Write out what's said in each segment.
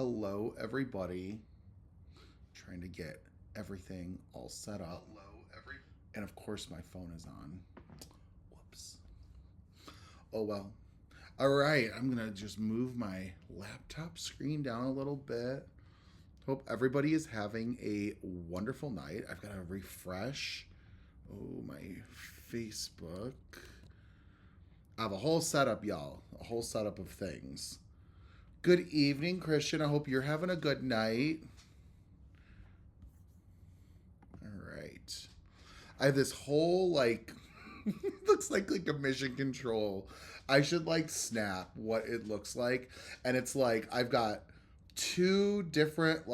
Hello, everybody. Trying to get everything all set up. And of course, my phone is on. Whoops. Oh well. All right, I'm going to just move my laptop screen down a little bit. Hope everybody is having a wonderful night. I've got to refresh. Oh, my Facebook. I have a whole setup, y'all. A whole setup of things. Good evening, Christian. I hope you're having a good night. All right. I have this whole looks like a mission control. I should snap what it looks like, and it's like I've got two different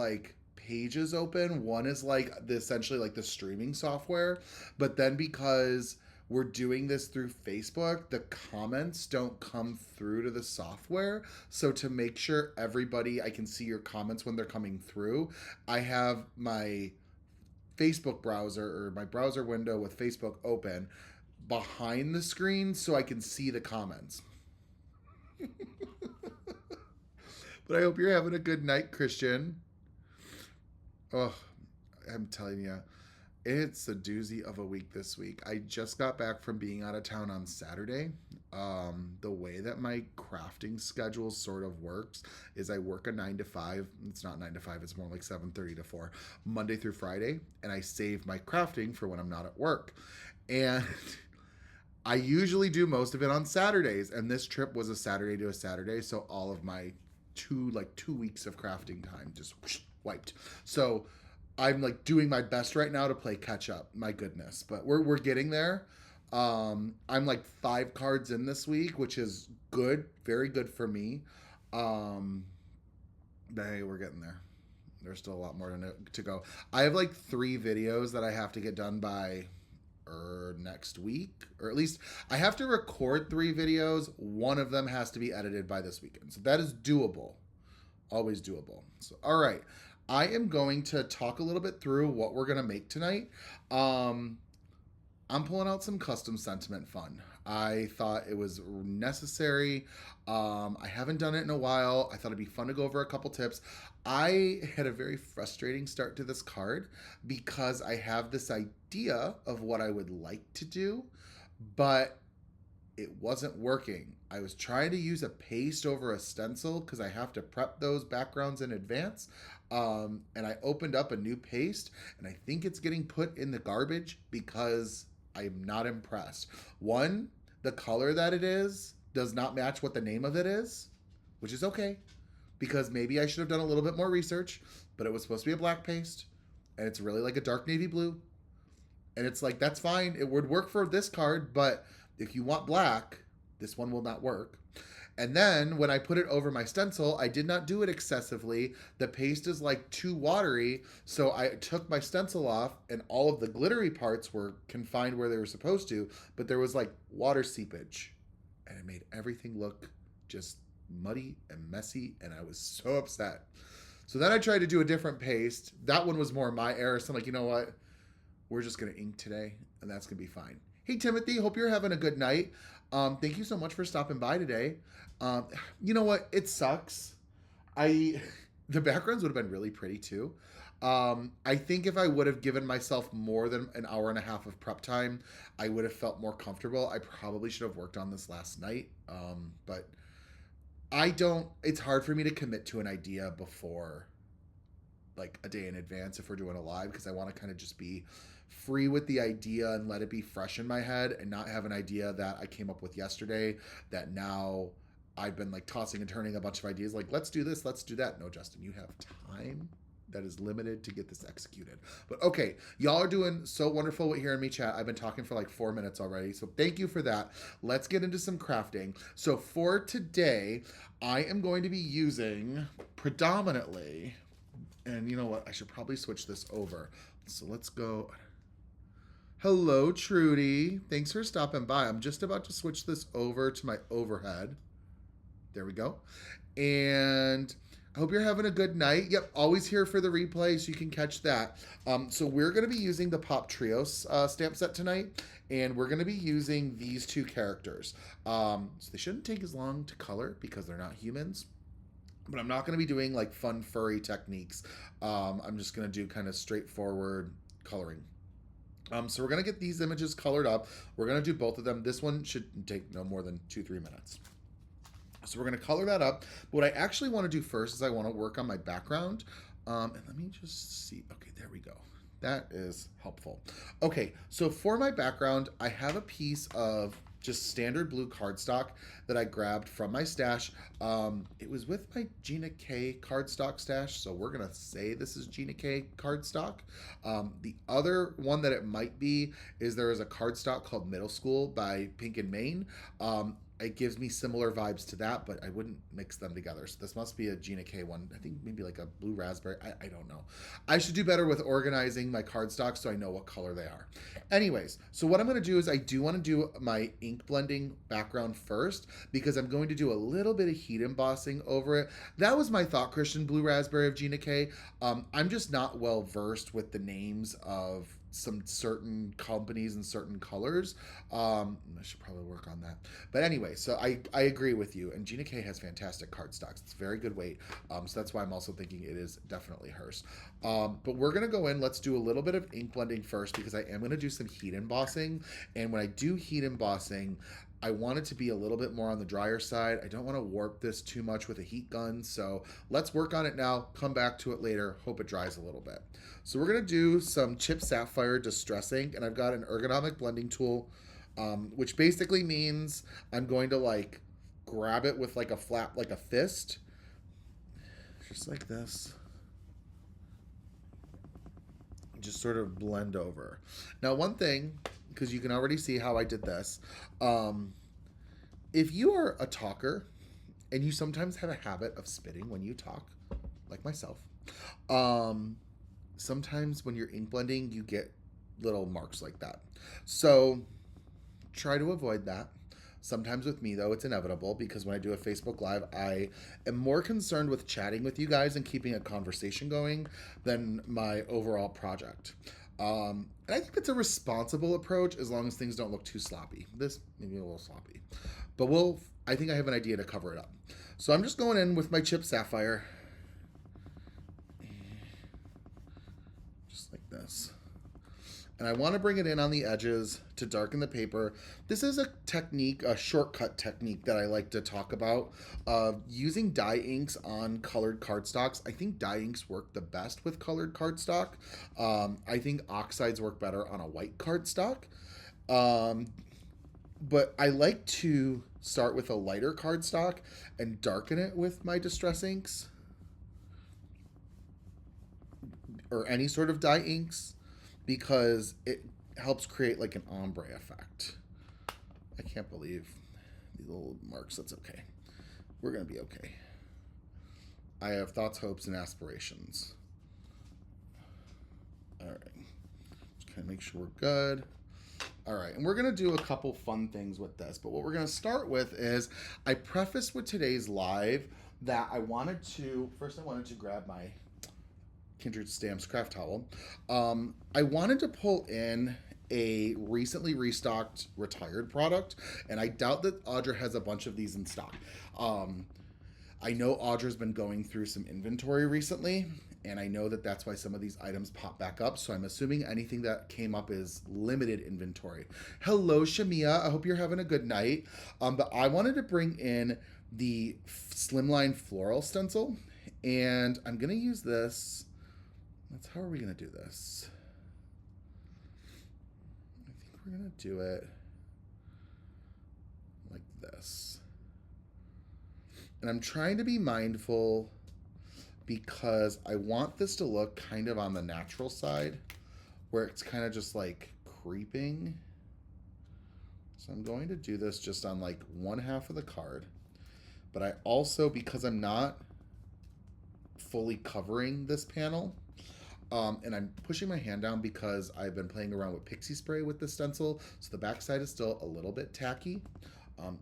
pages open. One is essentially the streaming software, but then because we're doing this through Facebook, the comments don't come through to the software. So to make sure I can see your comments when they're coming through, I have my Facebook browser or my browser window with Facebook open behind the screen so I can see the comments. But I hope you're having a good night, Christian. Oh, I'm telling you, it's a doozy of a week this week. I just got back from being out of town on Saturday. The way that my crafting schedule sort of works is I work a 9 to 5. It's not 9 to 5. It's more like 7:30 to 4, Monday through Friday, and I save my crafting for when I'm not at work. And I usually do most of it on Saturdays, and this trip was a Saturday to a Saturday, so all of my 2 weeks of crafting time just wiped. So I'm doing my best right now to play catch up. My goodness, but we're getting there. I'm 5 cards in this week, which is good, very good for me. But hey, we're getting there. There's still a lot more to go. I have 3 videos that I have to get done by next week, or at least I have to record 3 videos. One of them has to be edited by this weekend, so that is doable. Always doable. So all right, I am going to talk a little bit through what we're going to make tonight. I'm pulling out some custom sentiment fun. I thought it was necessary. I haven't done it in a while. I thought it'd be fun to go over a couple tips. I had a very frustrating start to this card because I have this idea of what I would like to do, but it wasn't working. I was trying to use a paste over a stencil because I have to prep those backgrounds in advance. And I opened up a new paste, and I think it's getting put in the garbage because I am not impressed. One, the color that it is does not match what the name of it is, which is okay because maybe I should have done a little bit more research, but it was supposed to be a black paste, and it's really like a dark navy blue. And it's that's fine. It would work for this card, but if you want black, this one will not work. And then when I put it over my stencil, I did not do it excessively. The paste is too watery, so I took my stencil off and all of the glittery parts were confined where they were supposed to, but there was water seepage. And it made everything look just muddy and messy, and I was so upset. So then I tried to do a different paste. That one was more my error, so I'm you know what? We're just going to ink today, and that's going to be fine. Hey, Timothy, hope you're having a good night. Thank you so much for stopping by today. You know what? It sucks. The backgrounds would have been really pretty too. I think if I would have given myself more than an hour and a half of prep time, I would have felt more comfortable. I probably should have worked on this last night. But it's hard for me to commit to an idea before a day in advance if we're doing a live, because I want to kind of just be free with the idea and let it be fresh in my head and not have an idea that I came up with yesterday that now I've been tossing and turning a bunch of ideas let's do this, let's do that. No, Justin, you have time that is limited to get this executed. But okay, y'all are doing so wonderful with hearing me chat. I've been talking for 4 minutes already, so thank you for that. Let's get into some crafting. So for today, I am going to be using predominantly, and you know what, I should probably switch this over. So let's go. Hello, Trudy. Thanks for stopping by. I'm just about to switch this over to my overhead. There we go. And I hope you're having a good night. Yep, always here for the replay so you can catch that. So we're going to be using the Pop Trios stamp set tonight, and we're going to be using these 2 characters. So they shouldn't take as long to color because they're not humans. but I'm not going to be doing like fun furry techniques. I'm just going to do kind of straightforward coloring. So we're going to get these images colored up. We're going to do both of them. This one should take no more than 2-3 minutes. So we're going to color that up. But what I actually want to do first is I want to work on my background. And let me just see. Okay, there we go. That is helpful. Okay, so for my background, I have a piece of just standard blue cardstock that I grabbed from my stash. It was with my Gina K cardstock stash, so we're gonna say this is Gina K cardstock. The other one that it might be is there is a cardstock called Middle School by Pink and Maine. It gives me similar vibes to that, but I wouldn't mix them together. So this must be a Gina K one. I think maybe like a blue raspberry. I don't know. I should do better with organizing my cardstock so I know what color they are. Anyways, so what I'm going to do is I do want to do my ink blending background first because I'm going to do a little bit of heat embossing over it. That was my thought, Christian Blue Raspberry of Gina K. I'm just not well versed with the names of some certain companies and certain colors. I should probably work on that. But anyway, so I agree with you. And Gina K has fantastic cardstocks. It's very good weight. So that's why I'm also thinking it is definitely hers. But we're going to go in. Let's do a little bit of ink blending first because I am going to do some heat embossing. And when I do heat embossing, I want it to be a little bit more on the drier side. I don't want to warp this too much with a heat gun. So let's work on it now, come back to it later, hope it dries a little bit. So we're going to do some Chip Sapphire Distress Ink, and I've got an ergonomic blending tool, which basically means I'm going to like grab it with like a flat, like a fist, just like this. Just sort of blend over. Now, one thing, because you can already see how I did this, if you are a talker and you sometimes have a habit of spitting when you talk, like myself, sometimes when you're ink blending, you get little marks like that. So try to avoid that. Sometimes with me, though, it's inevitable because when I do a Facebook Live, I am more concerned with chatting with you guys and keeping a conversation going than my overall project. And I think it's a responsible approach as long as things don't look too sloppy. This may be a little sloppy. But I think I have an idea to cover it up. So I'm just going in with my Chip Sapphire. Just like this. And I want to bring it in on the edges to darken the paper. This is a technique, a shortcut technique that I like to talk about. Using dye inks on colored cardstocks. I think dye inks work the best with colored cardstock. I think oxides work better on a white cardstock. But I like to start with a lighter cardstock and darken it with my distress inks. Or any sort of dye inks. Because it helps create like an ombre effect. I can't believe these little marks. That's okay. We're going to be okay. I have thoughts, hopes, and aspirations. All right. Just kind of make sure we're good. All right. And we're going to do a couple fun things with this. But what we're going to start with is I prefaced with today's live that I wanted to grab my Kindred Stamps craft towel. I wanted to pull in a recently restocked retired product, and I doubt that Audra has a bunch of these in stock. I know Audra's been going through some inventory recently, and I know that that's why some of these items pop back up, so I'm assuming anything that came up is limited inventory. Hello, Shamia. I hope you're having a good night. But I wanted to bring in the Slimline Floral Stencil, and I'm going to use this. How are we going to do this? I think we're going to do it like this. And I'm trying to be mindful because I want this to look kind of on the natural side where it's kind of just like creeping. So I'm going to do this just on like one half of the card. But I also, because I'm not fully covering this panel, and I'm pushing my hand down because I've been playing around with pixie spray with the stencil, so the backside is still a little bit tacky.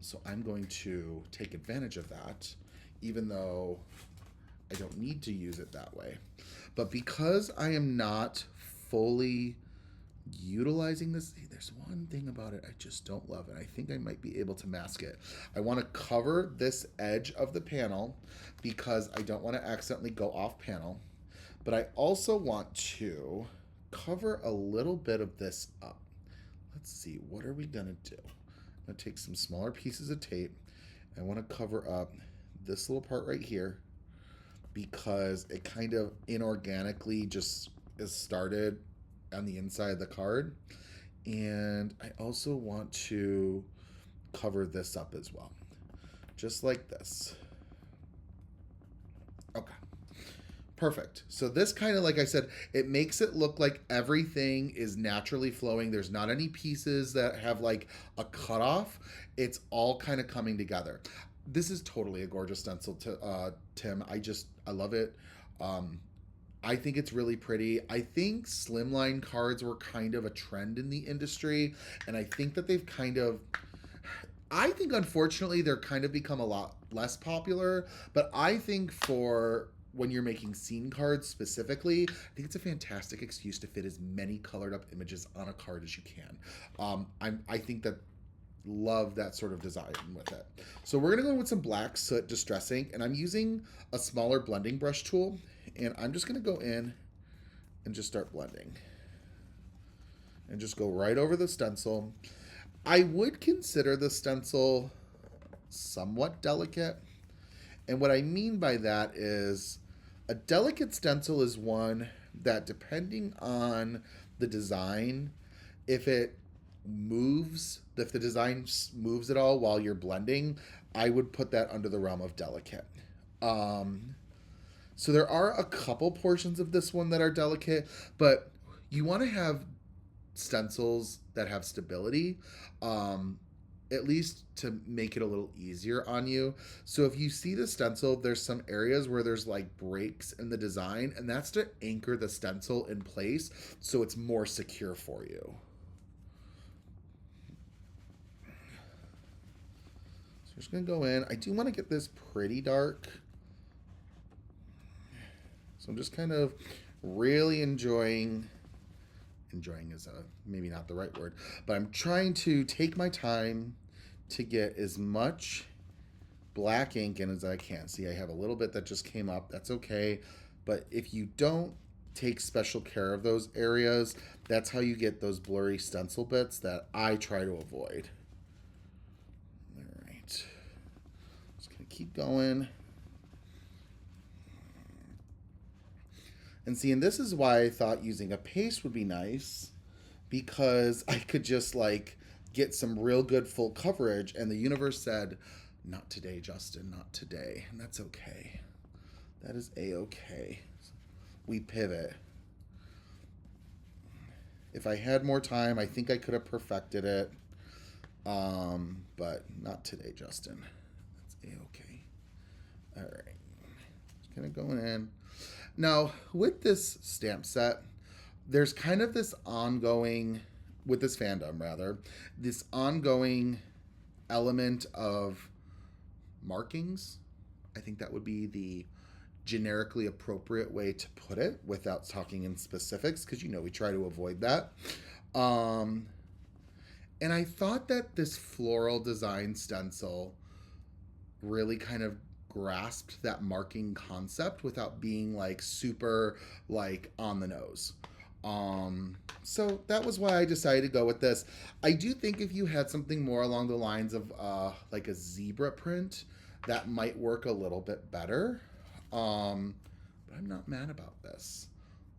So I'm going to take advantage of that, even though I don't need to use it that way. But because I am not fully utilizing this. There's one thing about it I just don't love, and I think I might be able to mask it. I want to cover this edge of the panel because I don't want to accidentally go off panel, but I also want to cover a little bit of this up. Let's see, what are we gonna do? I'm gonna take some smaller pieces of tape. I want to cover up this little part right here because it kind of inorganically just is started on the inside of the card. And I also want to cover this up as well, just like this. Okay. Perfect. So this kind of, like I said, it makes it look like everything is naturally flowing. There's not any pieces that have like a cutoff. It's all kind of coming together. This is totally a gorgeous stencil, Tim. I love it. I think it's really pretty. I think slimline cards were kind of a trend in the industry, and I think that they've kind of, I think unfortunately they're kind of become a lot less popular, but I think for when you're making scene cards specifically, I think it's a fantastic excuse to fit as many colored up images on a card as you can. I think that love that sort of design with it. So we're gonna go with some black soot distressing, and I'm using a smaller blending brush tool, and I'm just gonna go in and just start blending and just go right over the stencil. I would consider the stencil somewhat delicate, and what I mean by that is a delicate stencil is one that, depending on the design, if it moves, if the design moves at all while you're blending, I would put that under the realm of delicate. So there are a couple portions of this one that are delicate, but you want to have stencils that have stability, at least to make it a little easier on you. So if you see the stencil, there's some areas where there's like breaks in the design, and that's to anchor the stencil in place so it's more secure for you. So I'm just gonna go in. I do want to get this pretty dark. So I'm just kind of really enjoying is maybe not the right word, but I'm trying to take my time to get as much black ink in as I can. See, I have a little bit that just came up. That's okay. But if you don't take special care of those areas, that's how you get those blurry stencil bits that I try to avoid. All right. Just going to keep going. And see, and this is why I thought using a paste would be nice, because I could just like get some real good full coverage, and the universe said, not today, Justin, not today. And that's okay. That is a-okay. We pivot. If I had more time, I think I could have perfected it. But not today, Justin. That's a-okay. All right. Just kind of going in. Now, with this stamp set, there's kind of this ongoing, with this fandom rather, this ongoing element of markings. I think that would be the generically appropriate way to put it without talking in specifics, because we try to avoid that. And I thought that this floral design stencil really kind of grasped that marking concept without being like super like on the nose. So that was why I decided to go with this. I do think if you had something more along the lines of like a zebra print, that might work a little bit better. But I'm not mad about this.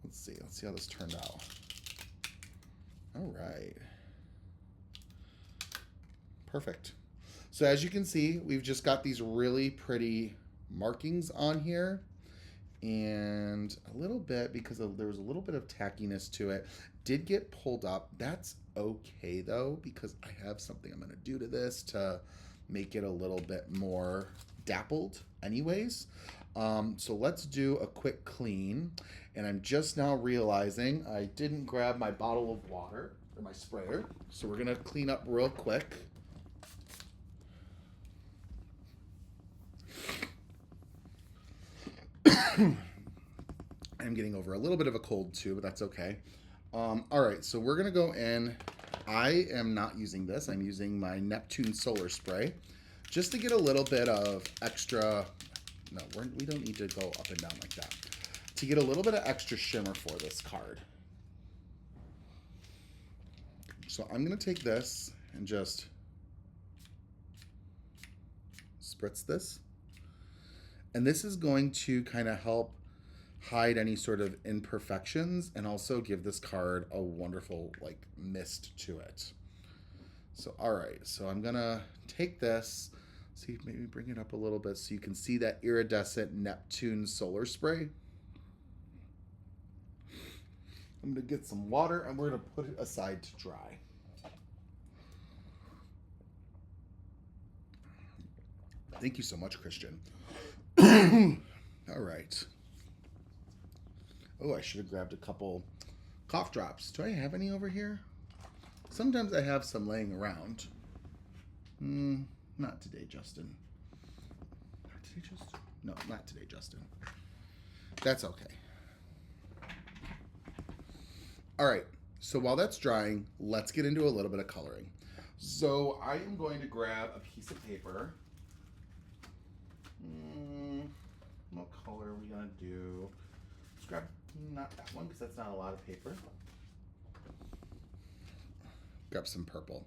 Let's see how this turned out. All right. Perfect. So as you can see, we've just got these really pretty markings on here, and a little bit, because there was a little bit of tackiness to it, did get pulled up. That's okay though, because I have something I'm going to do to this to make it a little bit more dappled anyways. So let's do a quick clean, and I'm just now realizing I didn't grab my bottle of water or my sprayer, so we're going to clean up real quick. I'm getting over a little bit of a cold too, but that's okay. All right, so we're gonna go in. I am not using this. I'm using my Neptune Solar Spray, just to get a little bit of extra. No, we don't need to go up and down like that. To get a little bit of extra shimmer for this card. So I'm gonna take this and just spritz this, and this is going to kind of help hide any sort of imperfections and also give this card a wonderful like mist to it. So all right, so I'm gonna take this, see, maybe bring it up a little bit so you can see that iridescent Neptune Solar Spray. I'm gonna get some water and we're gonna put it aside to dry. Thank you so much, Christian. All right. Oh, I should have grabbed a couple cough drops. Do I have any over here? Sometimes I have some laying around. Not today, Justin. Not today, Justin? No, not today, Justin. That's okay. All right, so while that's drying, let's get into a little bit of coloring. So I am going to grab a piece of paper. What color are we gonna do? Let's grab not that one because that's not a lot of paper. Grab some purple.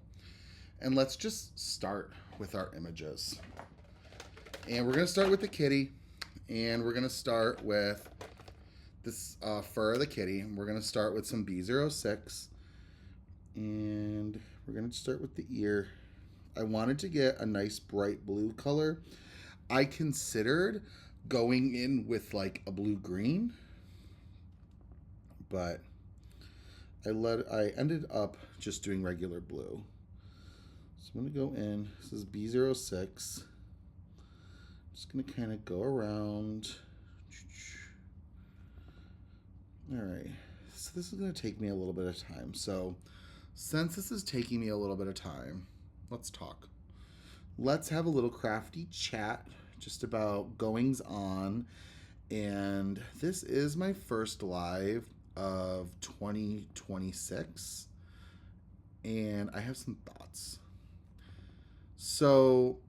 And let's just start with our images. And we're gonna start with the kitty. And we're gonna start with this fur of the kitty. And we're gonna start with some B06. And we're gonna start with the ear. I wanted to get a nice bright blue color. I considered going in with like a blue-green, but I ended up just doing regular blue. So I'm gonna go in. This is B06. Just gonna kind of go around. All right. So this is gonna take me a little bit of time. So since this is taking me a little bit of time, let's talk. Let's have a little crafty chat just about goings on. And this is my first live of 2026. And I have some thoughts. So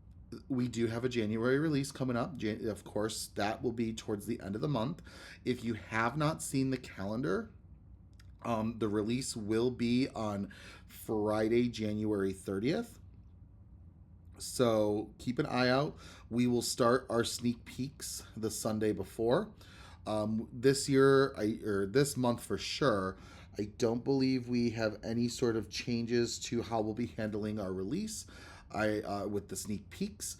we do have a January release coming up. Of course, that will be towards the end of the month. If you have not seen the calendar, the release will be on Friday, January 30th. So keep an eye out. We will start our sneak peeks the Sunday before. This year, or this month for sure, I don't believe we have any sort of changes to how we'll be handling our release. With the sneak peeks.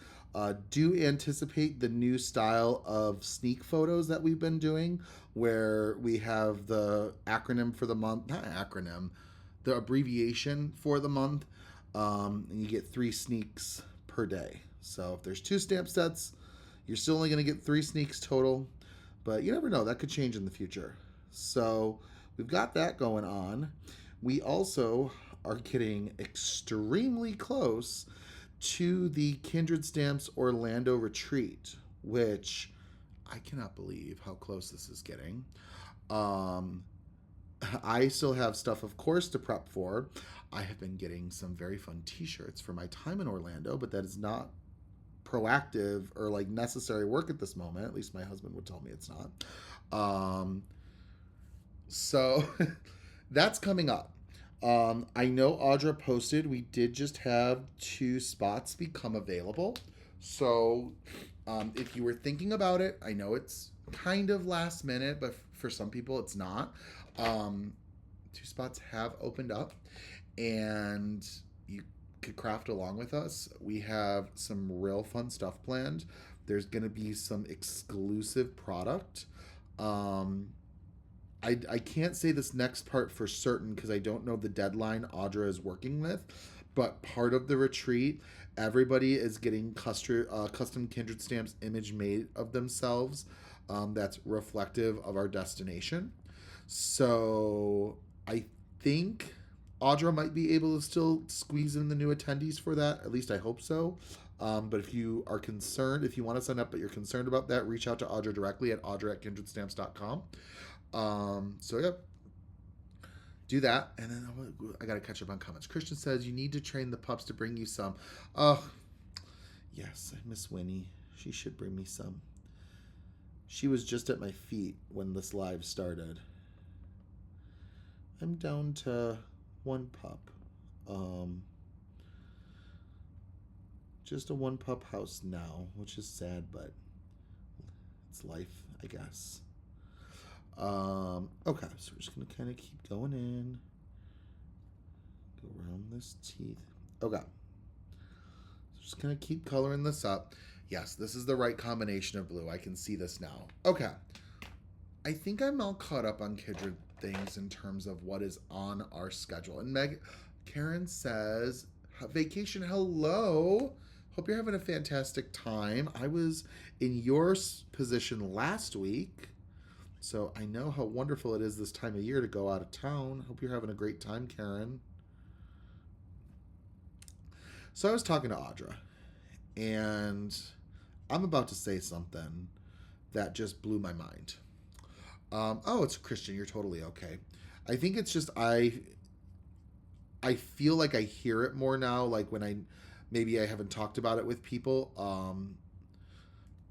Do anticipate the new style of sneak photos that we've been doing, where we have the acronym for the month, not acronym, the abbreviation for the month, and you get 3 sneaks per day. So if there's 2 stamp sets, you're still only going to get 3 sneaks total, but you never know, that could change in the future. So we've got that going on. We also are getting extremely close to the Kindred Stamps Orlando retreat, which I cannot believe how close this is getting. I still have stuff, of course, to prep for. I have been getting some very fun t-shirts for my time in Orlando, but that is not proactive or like necessary work at this moment. At least my husband would tell me it's not. So that's coming up. I know Audra posted we did just have 2 spots become available. So if you were thinking about it, I know it's kind of last minute, but for some people it's not. 2 spots have opened up and you could craft along with us. We have some real fun stuff planned. There's going to be some exclusive product. I can't say this next part for certain because I don't know the deadline Audra is working with, but part of the retreat, everybody is getting custom Kindred Stamps image made of themselves that's reflective of our destination. So I think Audra might be able to still squeeze in the new attendees for that. At least I hope so. But if you are concerned, if you want to sign up but you're concerned about that, reach out to Audra directly at audra@kindredstamps.com. So yeah, do that, and then I got to catch up on comments. Christian says you need to train the pups to bring you some. Oh, yes, I miss Winnie. She should bring me some. She was just at my feet when this live started. I'm down to one pup. Just a one pup house now, which is sad, but it's life, I guess. Okay, so we're just gonna kind of keep going in. Go around this teeth. Okay. So just gonna keep coloring this up. Yes, this is the right combination of blue. I can see this now. Okay. I think I'm all caught up on Kindred things in terms of what is on our schedule. And Karen says, vacation, hello. Hope you're having a fantastic time. I was in your position last week, so I know how wonderful it is this time of year to go out of town. Hope you're having a great time, Karen. So I was talking to Audra, and I'm about to say something that just blew my mind. Oh, it's Christian. You're totally okay. I think it's just I feel like I hear it more now, like when maybe I haven't talked about it with people.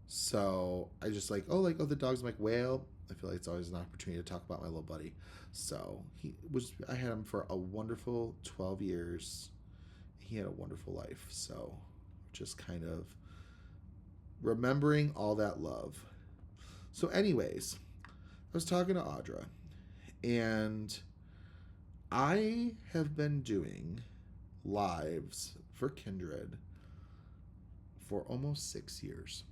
So I just like, oh, the dog's. I'm like, well, I feel like it's always an opportunity to talk about my little buddy. So I had him for a wonderful 12 years. He had a wonderful life. So just kind of remembering all that love. So anyways, I was talking to Audra, and I have been doing lives for Kindred for almost 6 years,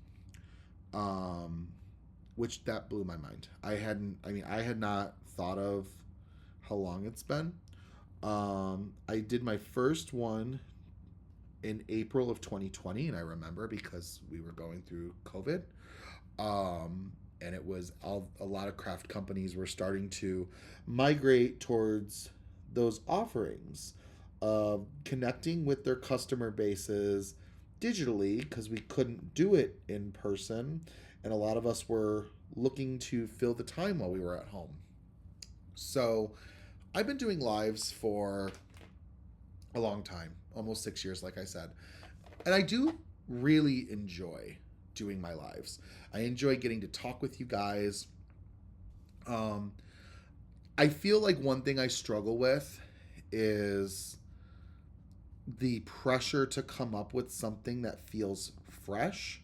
which that blew my mind. I had not thought of how long it's been. I did my first one in April of 2020, and I remember because we were going through COVID. And it was a lot of craft companies were starting to migrate towards those offerings of connecting with their customer bases digitally because we couldn't do it in person, and a lot of us were looking to fill the time while we were at home. So I've been doing lives for a long time, almost 6 years, like I said, and I do really enjoy doing my lives. I enjoy getting to talk with you guys. I feel like one thing I struggle with is the pressure to come up with something that feels fresh.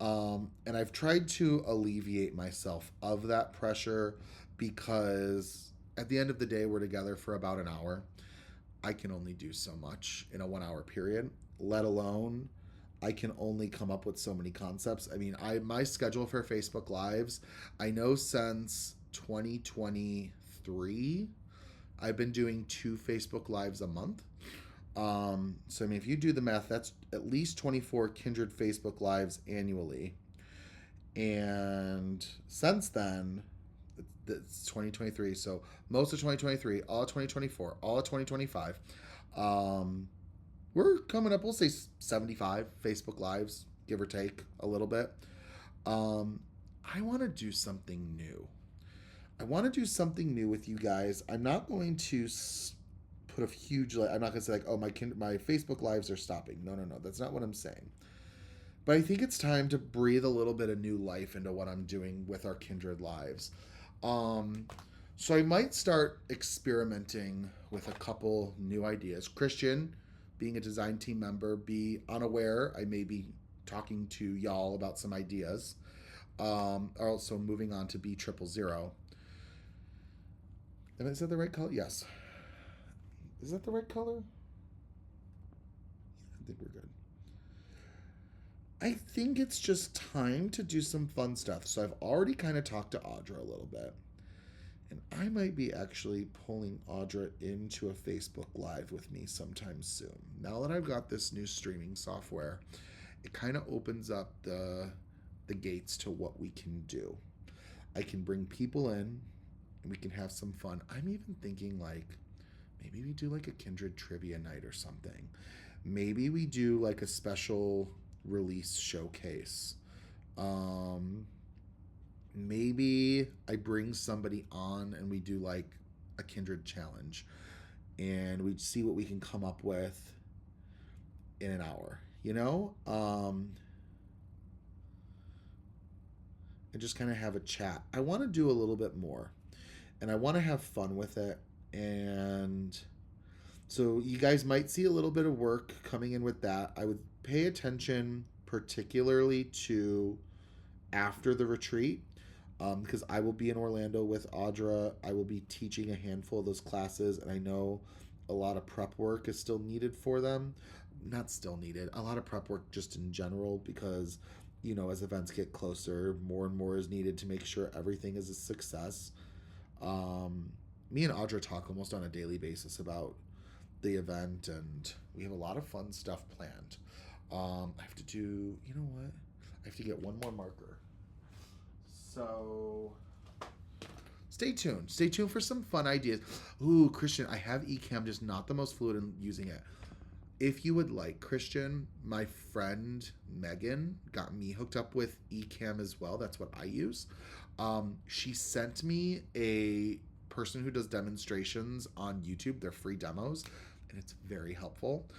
And I've tried to alleviate myself of that pressure because at the end of the day, we're together for about an hour. I can only do so much in a 1 hour period, let alone I can only come up with so many concepts. I mean, my schedule for Facebook Lives, I know since 2023, I've been doing 2 Facebook Lives a month. So I mean, if you do the math, that's at least 24 Kindred Facebook Lives annually. And since then, it's 2023. So most of 2023, all of 2024, all of 2025. We're coming up, we'll say 75 Facebook Lives, give or take a little bit. I want to do something new. I want to do something new with you guys. I'm not going to put a huge, I'm not going to say like, oh, my Facebook Lives are stopping. No. That's not what I'm saying. But I think it's time to breathe a little bit of new life into what I'm doing with our Kindred Lives. So I might start experimenting with a couple new ideas. Christian, being a design team member, be unaware. I may be talking to y'all about some ideas. Also moving on to B000. And is that the right color? Yes. Is that the right color? I think we're good. I think it's just time to do some fun stuff. So I've already kind of talked to Audra a little bit. And I might be actually pulling Audra into a Facebook Live with me sometime soon. Now that I've got this new streaming software, it kind of opens up the gates to what we can do. I can bring people in and we can have some fun. I'm even thinking like maybe we do like a Kindred trivia night or something. Maybe we do like a special release showcase. Maybe I bring somebody on and we do like a Kindred challenge, and we see what we can come up with in an hour, and just kind of have a chat. I want to do a little bit more, and I want to have fun with it. And so you guys might see a little bit of work coming in with that. I would pay attention particularly to after the retreat, because I will be in Orlando with Audra. I will be teaching a handful of those classes, and I know a lot of prep work is still needed for them. Not still needed, a lot of prep work just in general, because as events get closer, more and more is needed to make sure everything is a success. Me and Audra talk almost on a daily basis about the event, and we have a lot of fun stuff planned. I have to do, you know what? I have to get one more marker. So stay tuned. Stay tuned for some fun ideas. Ooh, Christian, I have Ecamm, just not the most fluid in using it. If you would like, Christian, my friend Megan got me hooked up with Ecamm as well. That's what I use. She sent me a person who does demonstrations on YouTube. They're free demos, and it's very helpful.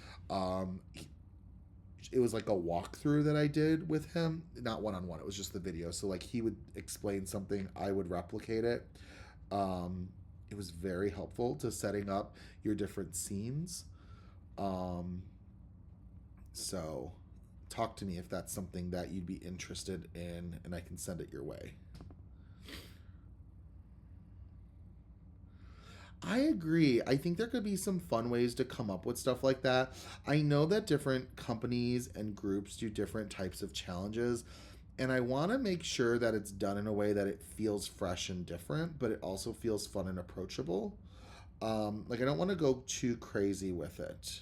It was like a walkthrough that I did with him, not one-on-one. It was just the video. So like he would explain something, I would replicate it. It was very helpful to setting up your different scenes. So talk to me if that's something that you'd be interested in, and I can send it your way. I agree. I think there could be some fun ways to come up with stuff like that. I know that different companies and groups do different types of challenges, and I want to make sure that it's done in a way that it feels fresh and different, but it also feels fun and approachable. Like I don't want to go too crazy with it,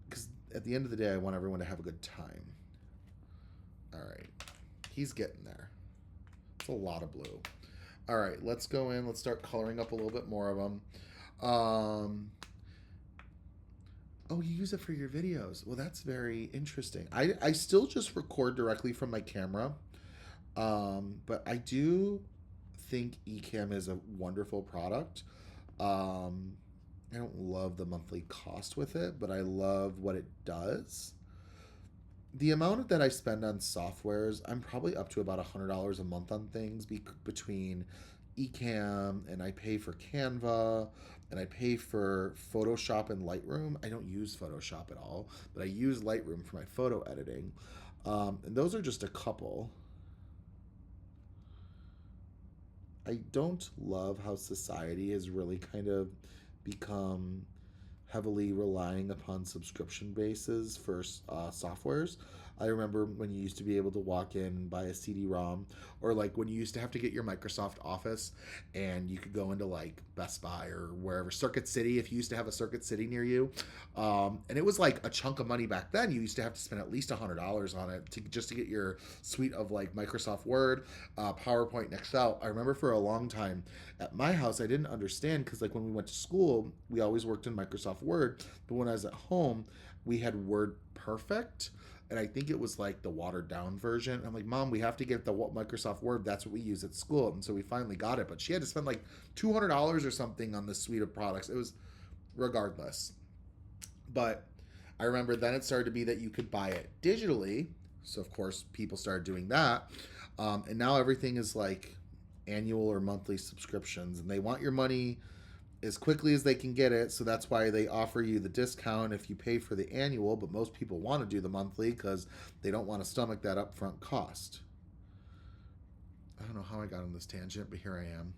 because at the end of the day, I want everyone to have a good time. All right, he's getting there. It's a lot of blue. All right, let's go in. Let's start coloring up a little bit more of them. Oh, you use it for your videos. Well, that's very interesting. I still just record directly from my camera. But I do think Ecamm is a wonderful product. I don't love the monthly cost with it, but I love what it does. The amount that I spend on softwares, I'm probably up to about $100 a month on things between Ecamm, and I pay for Canva, and I pay for Photoshop and Lightroom. I don't use Photoshop at all, but I use Lightroom for my photo editing. And those are just a couple. I don't love how society has really kind of become heavily relying upon subscription bases for softwares. I remember when you used to be able to walk in and buy a CD-ROM, or like when you used to have to get your Microsoft Office, and you could go into like Best Buy or wherever, Circuit City, if you used to have a Circuit City near you. And it was like a chunk of money back then. You used to have to spend at least $100 on it just to get your suite of like Microsoft Word, PowerPoint, and Excel. I remember for a long time at my house, I didn't understand, because like when we went to school, we always worked in Microsoft Word, but when I was at home, we had Word Perfect, and I think it was like the watered down version. I'm like, Mom, we have to get the Microsoft Word. That's what we use at school. And so we finally got it, but she had to spend like $200 or something on this suite of products. It was regardless. But I remember then it started to be that you could buy it digitally. So of course people started doing that. And now everything is like annual or monthly subscriptions, and they want your money as quickly as they can get it. So that's why they offer you the discount if you pay for the annual, but most people want to do the monthly because they don't want to stomach that upfront cost. I don't know how I got on this tangent, but here I am.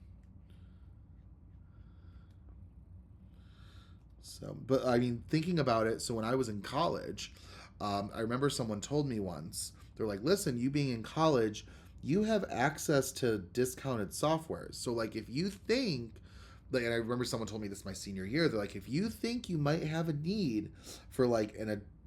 So, but I mean, thinking about it, so when I was in college, I remember someone told me once, they're like, listen, you being in college, you have access to discounted softwares. So like if you think, like, and I remember someone told me this my senior year, they're like, if you think you might have a need for like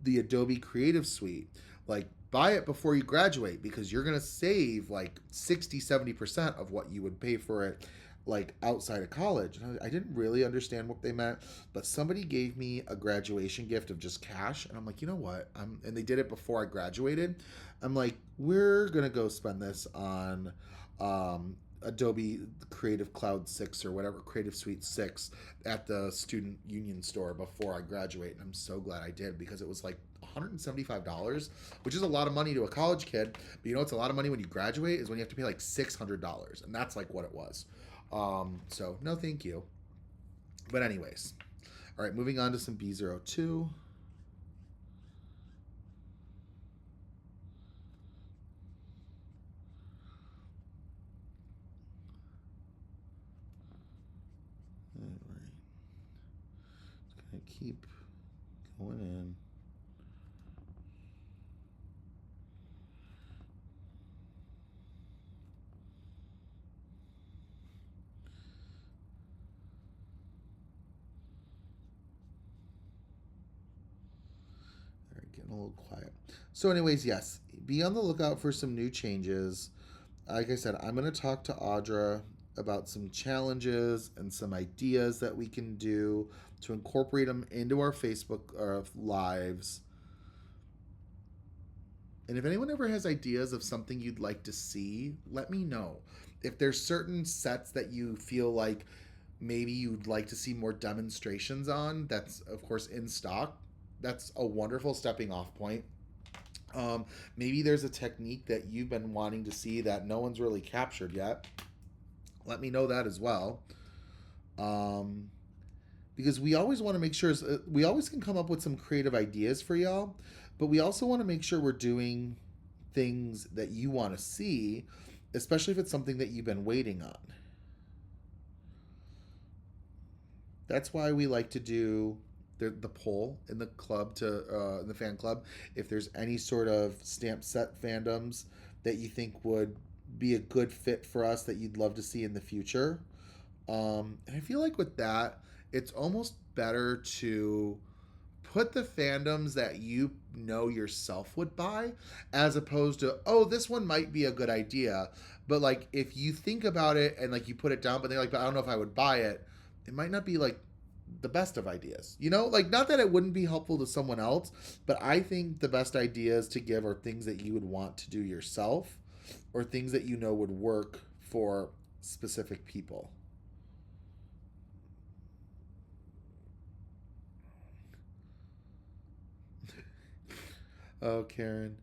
the Adobe Creative Suite, like buy it before you graduate, because you're going to save like 60-70% of what you would pay for it like outside of college. And I didn't really understand what they meant, but somebody gave me a graduation gift of just cash, and I'm like, you know what, and they did it before I graduated. I'm like, we're gonna go spend this on Adobe Creative Cloud 6 or whatever, Creative Suite 6 at the Student Union store before I graduate. And I'm so glad I did because it was like $175, which is a lot of money to a college kid. But you know what's a lot of money when you graduate is when you have to pay like $600. And that's like what it was. So no thank you. But anyways. All right, moving on to some B02. All right. Just gonna keep going in. All right, getting a little quiet. So, anyways, yes, be on the lookout for some new changes. Like I said, I'm going to talk to Audra about some challenges and some ideas that we can do to incorporate them into our Facebook lives. And if anyone ever has ideas of something you'd like to see, let me know. If there's certain sets that you feel like maybe you'd like to see more demonstrations on, that's of course in stock. That's a wonderful stepping off point. Maybe there's a technique that you've been wanting to see that no one's really captured yet. Let me know that as well. Because we always want to make sure, we always can come up with some creative ideas for y'all, but we also want to make sure we're doing things that you want to see, especially if it's something that you've been waiting on. That's why we like to do the poll in the club in the fan club. If there's any sort of stamp set fandoms that you think would be a good fit for us that you'd love to see in the future. And I feel like with that, it's almost better to put the fandoms that you know yourself would buy as opposed to, oh, this one might be a good idea. But like if you think about it and like you put it down, but they're like, but I don't know if I would buy it, it might not be like the best of ideas. You know, like not that it wouldn't be helpful to someone else, but I think the best ideas to give are things that you would want to do yourself or things that you know would work for specific people. Oh, Karen.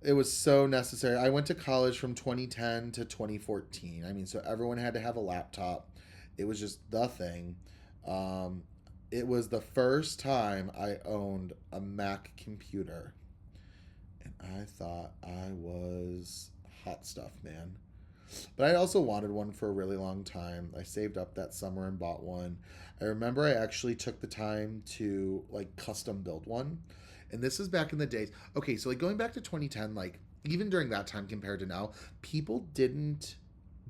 It was so necessary. I went to college from 2010 to 2014. I mean, so everyone had to have a laptop. It was just the thing. Um, it was the first time I owned a Mac computer. And I thought I was hot stuff, man. But I also wanted one for a really long time. I saved up that summer and bought one. I remember I actually took the time to like custom build one. And this is back in the days. Okay, so like going back to 2010, like even during that time compared to now, people didn't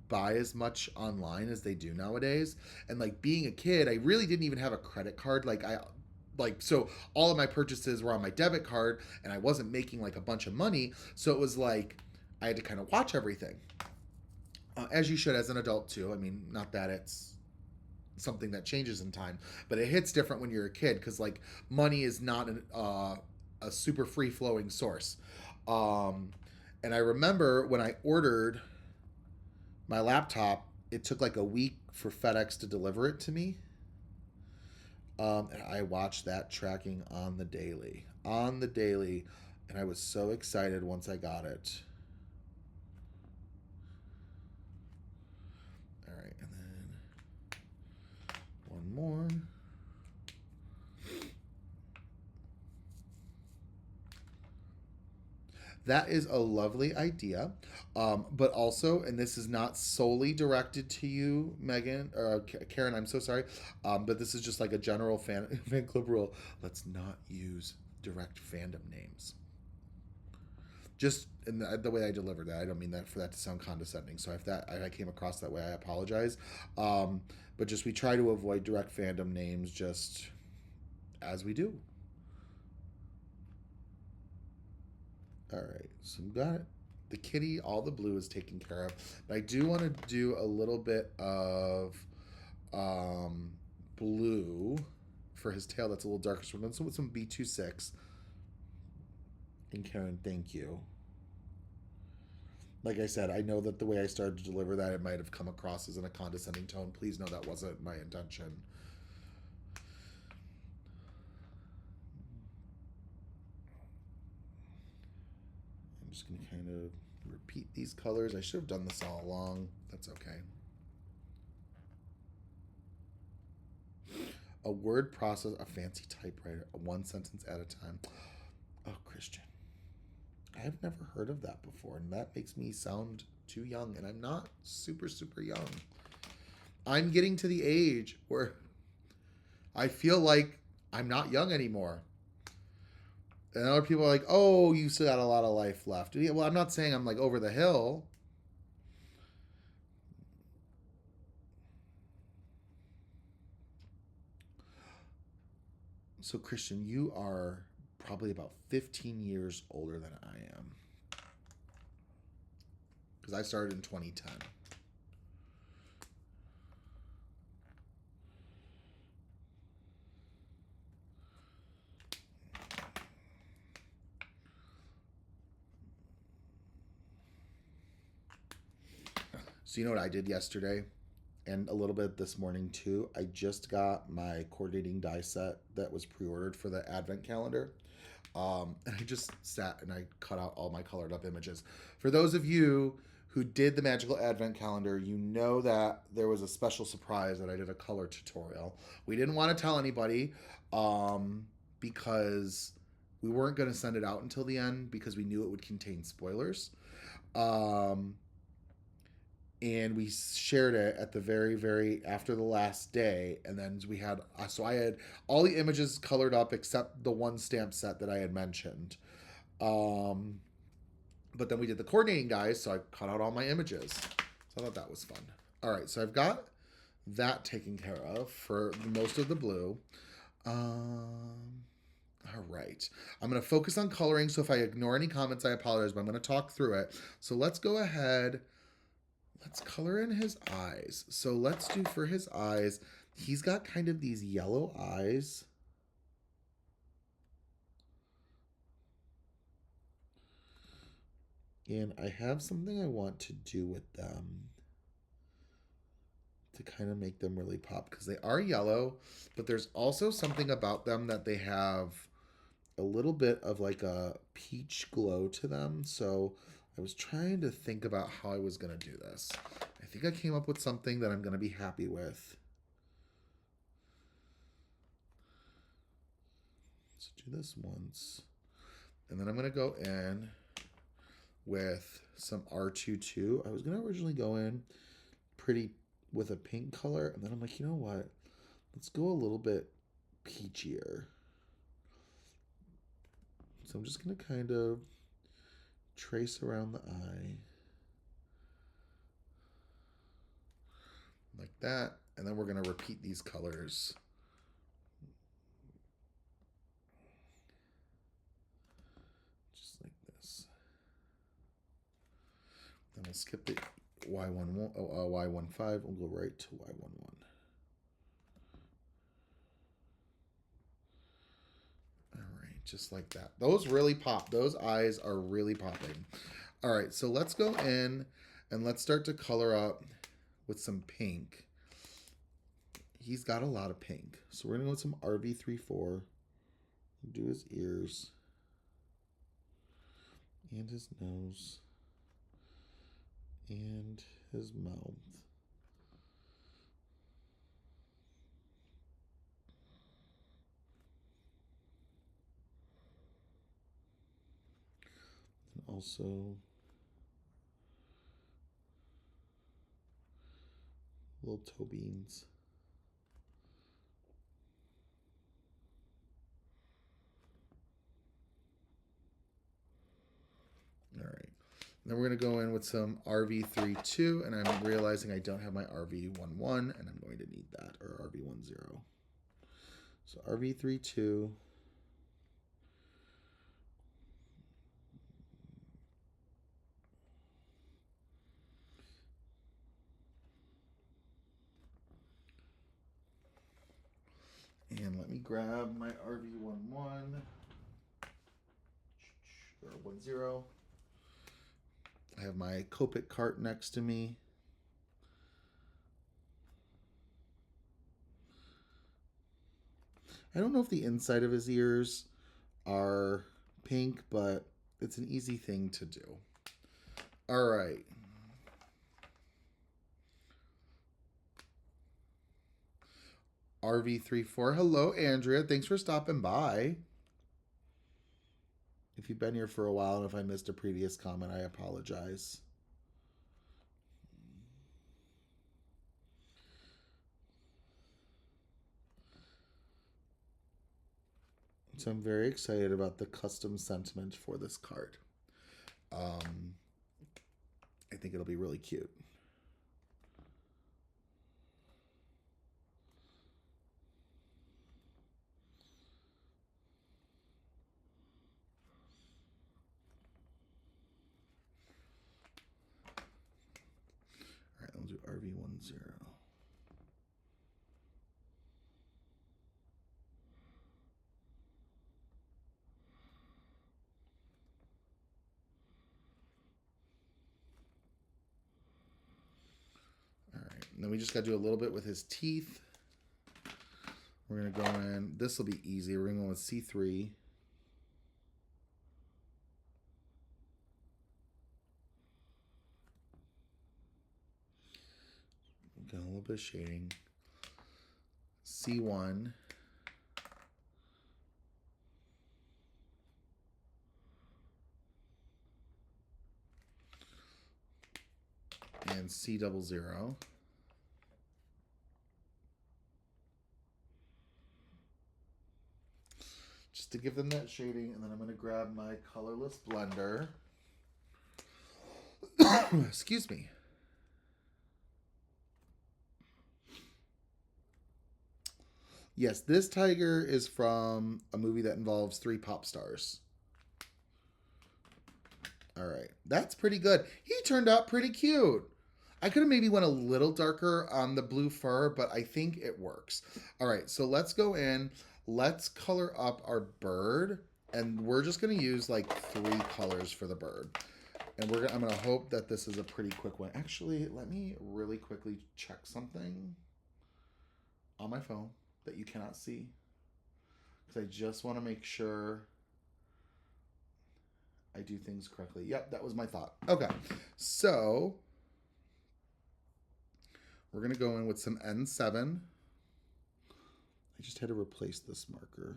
buy as much online as they do nowadays. And like being a kid, I really didn't even have a credit card. So all of my purchases were on my debit card and I wasn't making like a bunch of money. So it was like I had to kind of watch everything. As you should as an adult too. I mean, not that it's something that changes in time, but it hits different when you're a kid because like money is not a super free flowing source. Um, and I remember when I ordered my laptop, it took like a week for FedEx to deliver it to me. And I watched that tracking on the daily, and I was so excited once I got it. All right, and then one more. That is a lovely idea. But also, and this is not solely directed to you, Megan, or Karen, I'm so sorry. But this is just like a general fan club rule. Let's not use direct fandom names. Just in the way I delivered that, I don't mean that for that to sound condescending. So if I came across that way, I apologize. But just we try to avoid direct fandom names just as we do. All right, so we got it. The kitty, all the blue is taken care of. But I do want to do a little bit of blue for his tail that's a little darker. So we're going to with some B26. And Karen, thank you. Like I said, I know that the way I started to deliver that, it might have come across as in a condescending tone. Please know that wasn't my intention. I'm just going to kind of repeat these colors. I should have done this all along. That's okay. A word process, a fancy typewriter, a one sentence at a time. Oh, Christian. I have never heard of that before, and that makes me sound too young, and I'm not super, super young. I'm getting to the age where I feel like I'm not young anymore. And other people are like, oh, you still got a lot of life left. Yeah, well, I'm not saying I'm like over the hill. So, Christian, you are probably about 15 years older than I am. Because I started in 2010. So, you know what I did yesterday? And a little bit this morning too. I just got my coordinating die set that was pre-ordered for the advent calendar. And I just sat and I cut out all my colored up images. For those of you who did the magical advent calendar, you know that there was a special surprise that I did a color tutorial. We didn't want to tell anybody because we weren't going to send it out until the end because we knew it would contain spoilers. Um, and we shared it at the very after the last day, and then we had so I had all the images colored up except the one stamp set that I had mentioned. um but then we did the coordinating guys, so I cut out all my images, so I thought that was fun. All right, so I've got that taken care of for most of the blue. All right, I'm going to focus on coloring, so if I ignore any comments I apologize, but I'm going to talk through it. So let's go ahead. Let's color in his eyes. So let's do for his eyes, he's got kind of these yellow eyes. And I have something I want to do with them to kind of make them really pop because they are yellow, but there's also something about them that they have a little bit of like a peach glow to them. So I was trying to think about how I was going to do this. I think I came up with something that I'm going to be happy with. Let's do this once. And then I'm going to go in with some R22. I was going to originally go in pretty with a pink color. And then I'm like, you know what? Let's go a little bit peachier. So I'm just going to kind of trace around the eye. Like that. And then we're going to repeat these colors. Just like this. Then we'll skip the Y15. We'll go right to Y11. All right, just like that. Those really pop. Those eyes are really popping. All right, so let's go in and let's start to color up with some pink. He's got a lot of pink. So we're going to go with some RV34. Do his ears. And his nose. And his mouth. And also little toe beans. All right. Then we're going to go in with some RV32, and I'm realizing I don't have my RV11, and I'm going to need that, or RV10. So RV32. And let me grab my RV11 or 10. I have my Copic cart next to me. I don't know if the inside of his ears are pink, but it's an easy thing to do. All right. RV34. Hello, Andrea. Thanks for stopping by. If you've been here for a while and if I missed a previous comment, I apologize. So I'm very excited about the custom sentiment for this card. I think it'll be really cute. All right, we'll do RV10. And then we just got to do a little bit with his teeth. We're going to go in. This will be easy. We're going to go with C3. Got a little bit of shading. C1. And C00. Just to give them that shading, and then I'm going to grab my colorless blender. Excuse me. Yes, this tiger is from a movie that involves 3 pop stars. All right, that's pretty good. He turned out pretty cute. I could have maybe went a little darker on the blue fur, but I think it works. All right, so let's go in. Let's color up our bird, and we're just going to use like 3 colors for the bird. And I'm going to hope that this is a pretty quick one. Actually, let me really quickly check something on my phone that you cannot see, because I just want to make sure I do things correctly. Yep, that was my thought. Okay, so we're going to go in with some N7. I just had to replace this marker.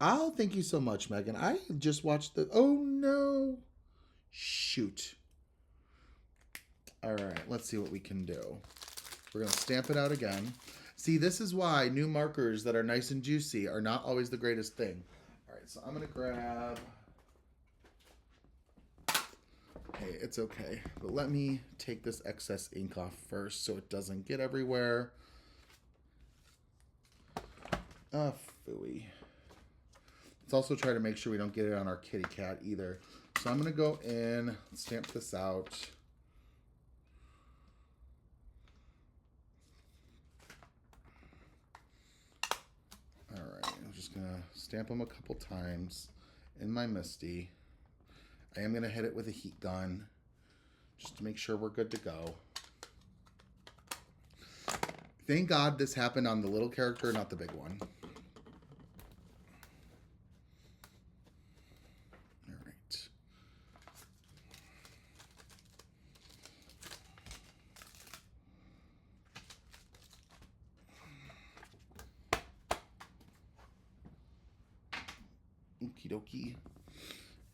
Oh, thank you so much, Megan. I just watched the... Oh, no. Shoot. All right, let's see what we can do. We're going to stamp it out again. See, this is why new markers that are nice and juicy are not always the greatest thing. All right, so I'm going to grab... Hey, it's okay. But let me take this excess ink off first so it doesn't get everywhere. Ah, phooey. Let's also try to make sure we don't get it on our kitty cat either. So I'm going to go in, stamp this out. All right, I'm just going to stamp them a couple times in my Misty. I am going to hit it with a heat gun just to make sure we're good to go. Thank God this happened on the little character, not the big one. All right. Okie dokie.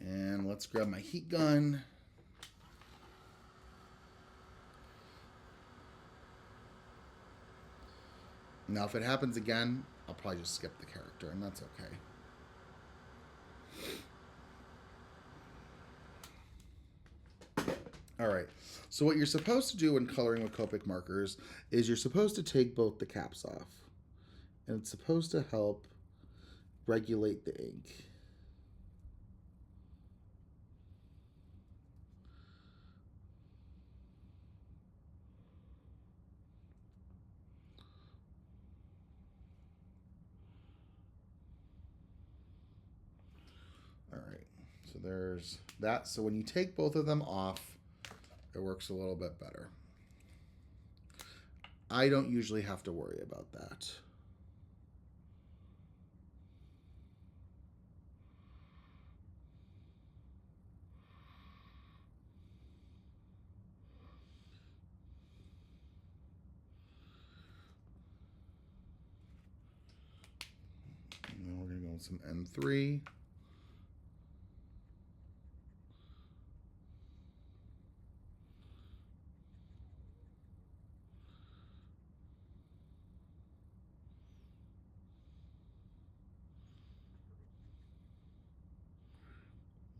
And let's grab my heat gun. Now, if it happens again, I'll probably just skip the character, and that's okay. All right. So what you're supposed to do when coloring with Copic markers is you're supposed to take both the caps off. And it's supposed to help regulate the ink. All right. So there's that. So when you take both of them off, it works a little bit better. I don't usually have to worry about that. And then we're going to go with some N3.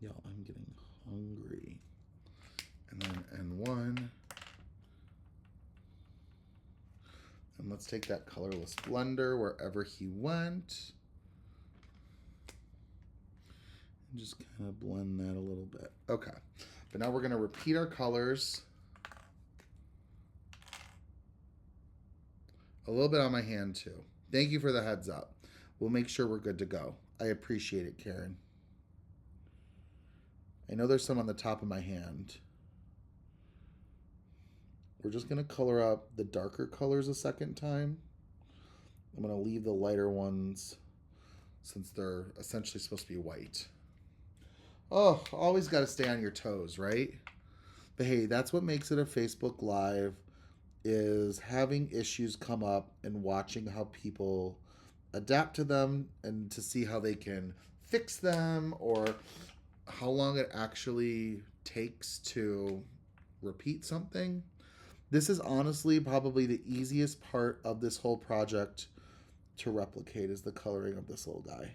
Y'all, I'm getting hungry. And then N1. And let's take that colorless blender wherever he went. And just kind of blend that a little bit. Okay. But now we're going to repeat our colors. A little bit on my hand too. Thank you for the heads up. We'll make sure we're good to go. I appreciate it, Karen. I know there's some on the top of my hand. We're just going to color up the darker colors a second time. I'm going to leave the lighter ones since they're essentially supposed to be white. Oh, always got to stay on your toes, right? But hey, that's what makes it a Facebook Live, is having issues come up and watching how people adapt to them and to see how they can fix them or how long it actually takes to repeat something. This is honestly probably the easiest part of this whole project to replicate, is the coloring of this little guy.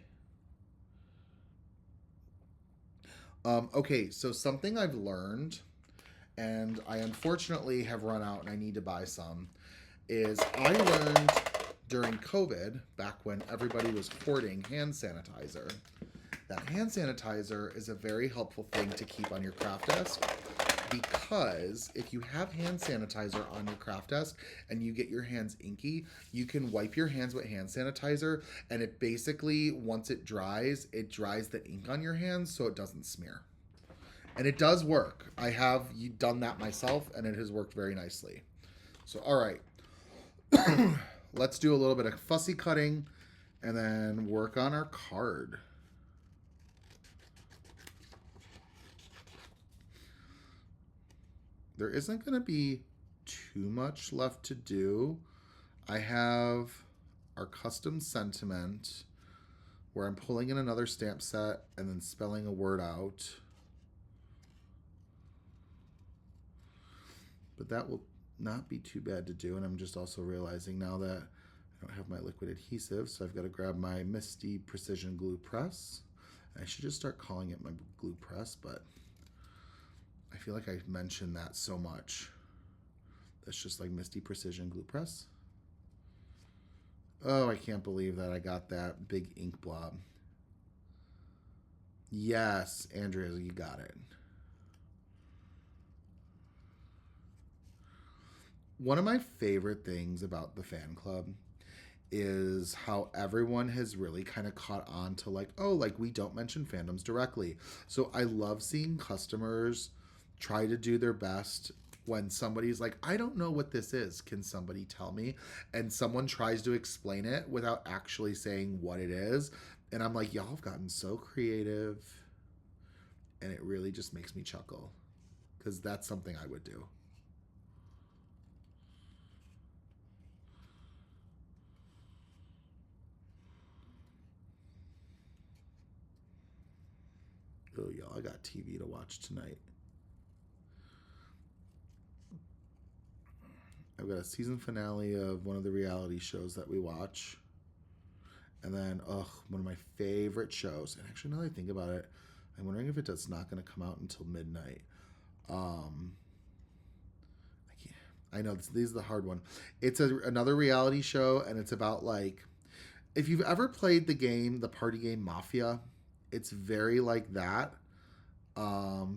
Okay, so something I've learned, and I unfortunately have run out and I need to buy some, is I learned during COVID, back when everybody was hoarding hand sanitizer, that hand sanitizer is a very helpful thing to keep on your craft desk, because if you have hand sanitizer on your craft desk and you get your hands inky, you can wipe your hands with hand sanitizer, and it basically, once it dries the ink on your hands so it doesn't smear. And it does work. I have done that myself, and it has worked very nicely. So, all right. Let's do a little bit of fussy cutting and then work on our card. There isn't going to be too much left to do. I have our custom sentiment where I'm pulling in another stamp set and then spelling a word out. But that will not be too bad to do. And I'm just also realizing now that I don't have my liquid adhesive, so I've got to grab my Misty Precision Glue Press. I should just start calling it my glue press, but I feel like I mentioned that so much. That's just like Misty Precision Glue Press. Oh, I can't believe that I got that big ink blob. Yes, Andrea, you got it. One of my favorite things about the fan club is how everyone has really kind of caught on to like, oh, like we don't mention fandoms directly. So I love seeing customers try to do their best when somebody's like, I don't know what this is. Can somebody tell me? And someone tries to explain it without actually saying what it is. And I'm like, y'all have gotten so creative. And it really just makes me chuckle, because that's something I would do. Oh, y'all, I got TV to watch tonight. I've got a season finale of one of the reality shows that we watch. And then, one of my favorite shows. And actually, now that I think about it, I'm wondering if it's not going to come out until midnight. I can't. I know this is the hard one. It's another reality show, and it's about like, if you've ever played the game, the party game Mafia, it's very like that.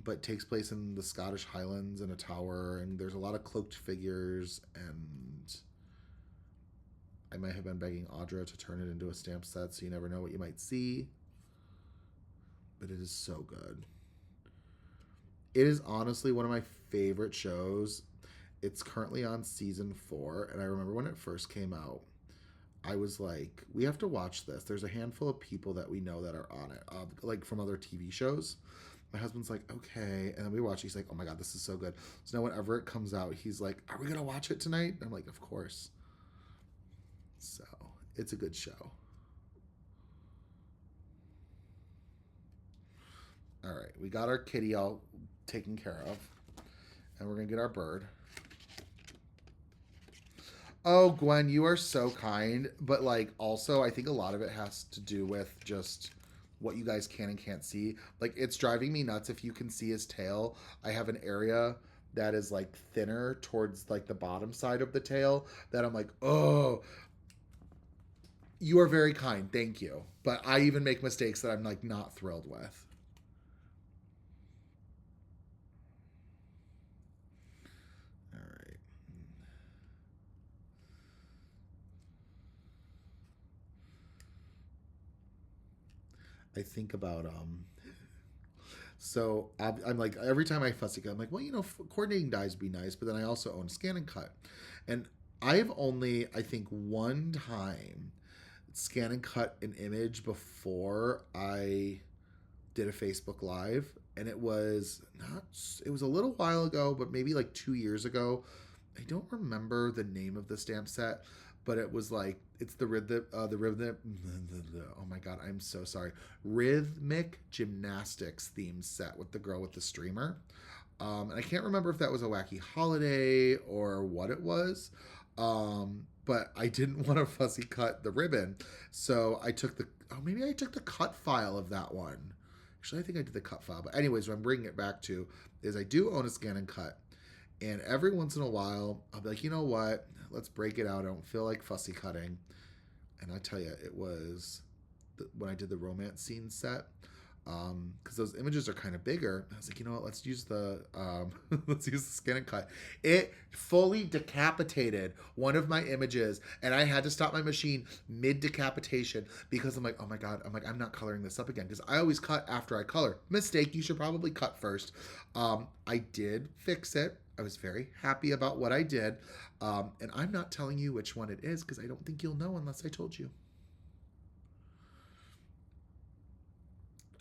But takes place in the Scottish Highlands in a tower, and there's a lot of cloaked figures, and I might have been begging Audra to turn it into a stamp set, so you never know what you might see. but it is so good. It is honestly one of my favorite shows. It's currently on season 4, and I remember when it first came out, I was like, we have to watch this. There's a handful of people that we know that are on it, like from other TV shows. My husband's like, okay. And then we watch. He's like, oh my God, this is so good. So now whenever it comes out, he's like, are we going to watch it tonight? And I'm like, of course. So it's a good show. All right. We got our kitty all taken care of. And we're going to get our bird. Oh, Gwen, you are so kind. But like, also, I think a lot of it has to do with just what you guys can and can't see. Like, it's driving me nuts if you can see his tail. I have an area that is like thinner towards like the bottom side of the tail that I'm like, oh, you are very kind. Thank you. But I even make mistakes that I'm like not thrilled with. All right. I think about so I'm like every time I fussy cut, I'm like, well, coordinating dyes would be nice, but then I also own Scan and Cut, and I've only I think one time scan and cut an image before I did a Facebook Live, and it was not. It was a little while ago, but maybe like 2 years ago. I don't remember the name of the stamp set, but it was like it's the rhythm. Oh my god, I'm so sorry. Rhythmic gymnastics theme set with the girl with the streamer. And I can't remember if that was a wacky holiday or what it was. But I didn't want to fussy cut the ribbon, so I took the maybe I took the cut file of that one. Actually, I think I did the cut file. But anyways, what I'm bringing it back to is I do own a scan and cut. And every once in a while, I'll be like, you know what? Let's break it out. I don't feel like fussy cutting. And I tell you, it was when I did the romance scene set, because those images are kind of bigger. I was like, you know what? Let's use the let's use the scan and cut. It fully decapitated one of my images, and I had to stop my machine mid decapitation because I'm like, oh my god, I'm not coloring this up again because I always cut after I color. Mistake. You should probably cut first. I did fix it. I was very happy about what I did, and I'm not telling you which one it is because I don't think you'll know unless I told you.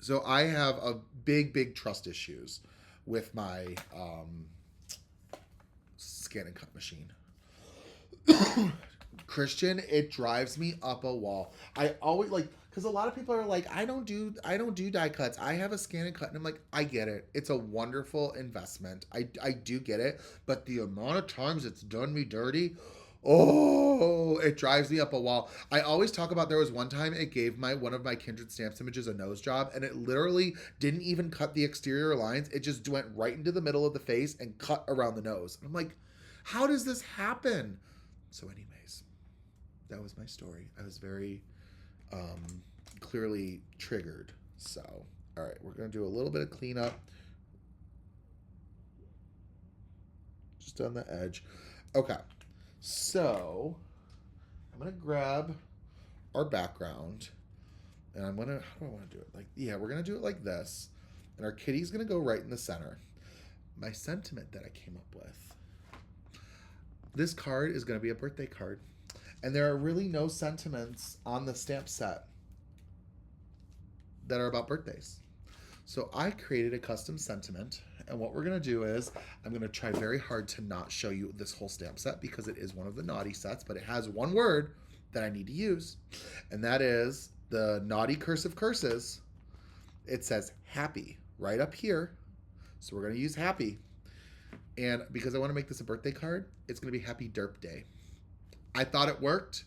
So I have a big trust issues with my scan and cut machine. Christian, it drives me up a wall. I always like because a lot of people are like, I don't do die cuts. I have a scan and cut, and I'm like, I get it. It's a wonderful investment. I do get it, but the amount of times it's done me dirty, oh, it drives me up a wall. I always talk about there was one time it gave my one of my Kindred stamps images a nose job, and it literally didn't even cut the exterior lines. It just went right into the middle of the face and cut around the nose. I'm like, how does this happen? So, anyways, that was my story. I was very clearly triggered. So, all right, we're gonna do a little bit of cleanup just on the edge. Okay, so I'm gonna grab our background, and I'm gonna how do I want to do it? Like, yeah, we're gonna do it like this, and our kitty's gonna go right in the center. My sentiment that I came up with. This card is gonna be a birthday card. And there are really no sentiments on the stamp set that are about birthdays. So I created a custom sentiment. And what we're going to do is I'm going to try very hard to not show you this whole stamp set because it is one of the naughty sets, but it has one word that I need to use. And that is the naughty curse of curses. It says happy right up here. So we're going to use happy. And because I want to make this a birthday card, it's going to be Happy Derp Day. I thought it worked.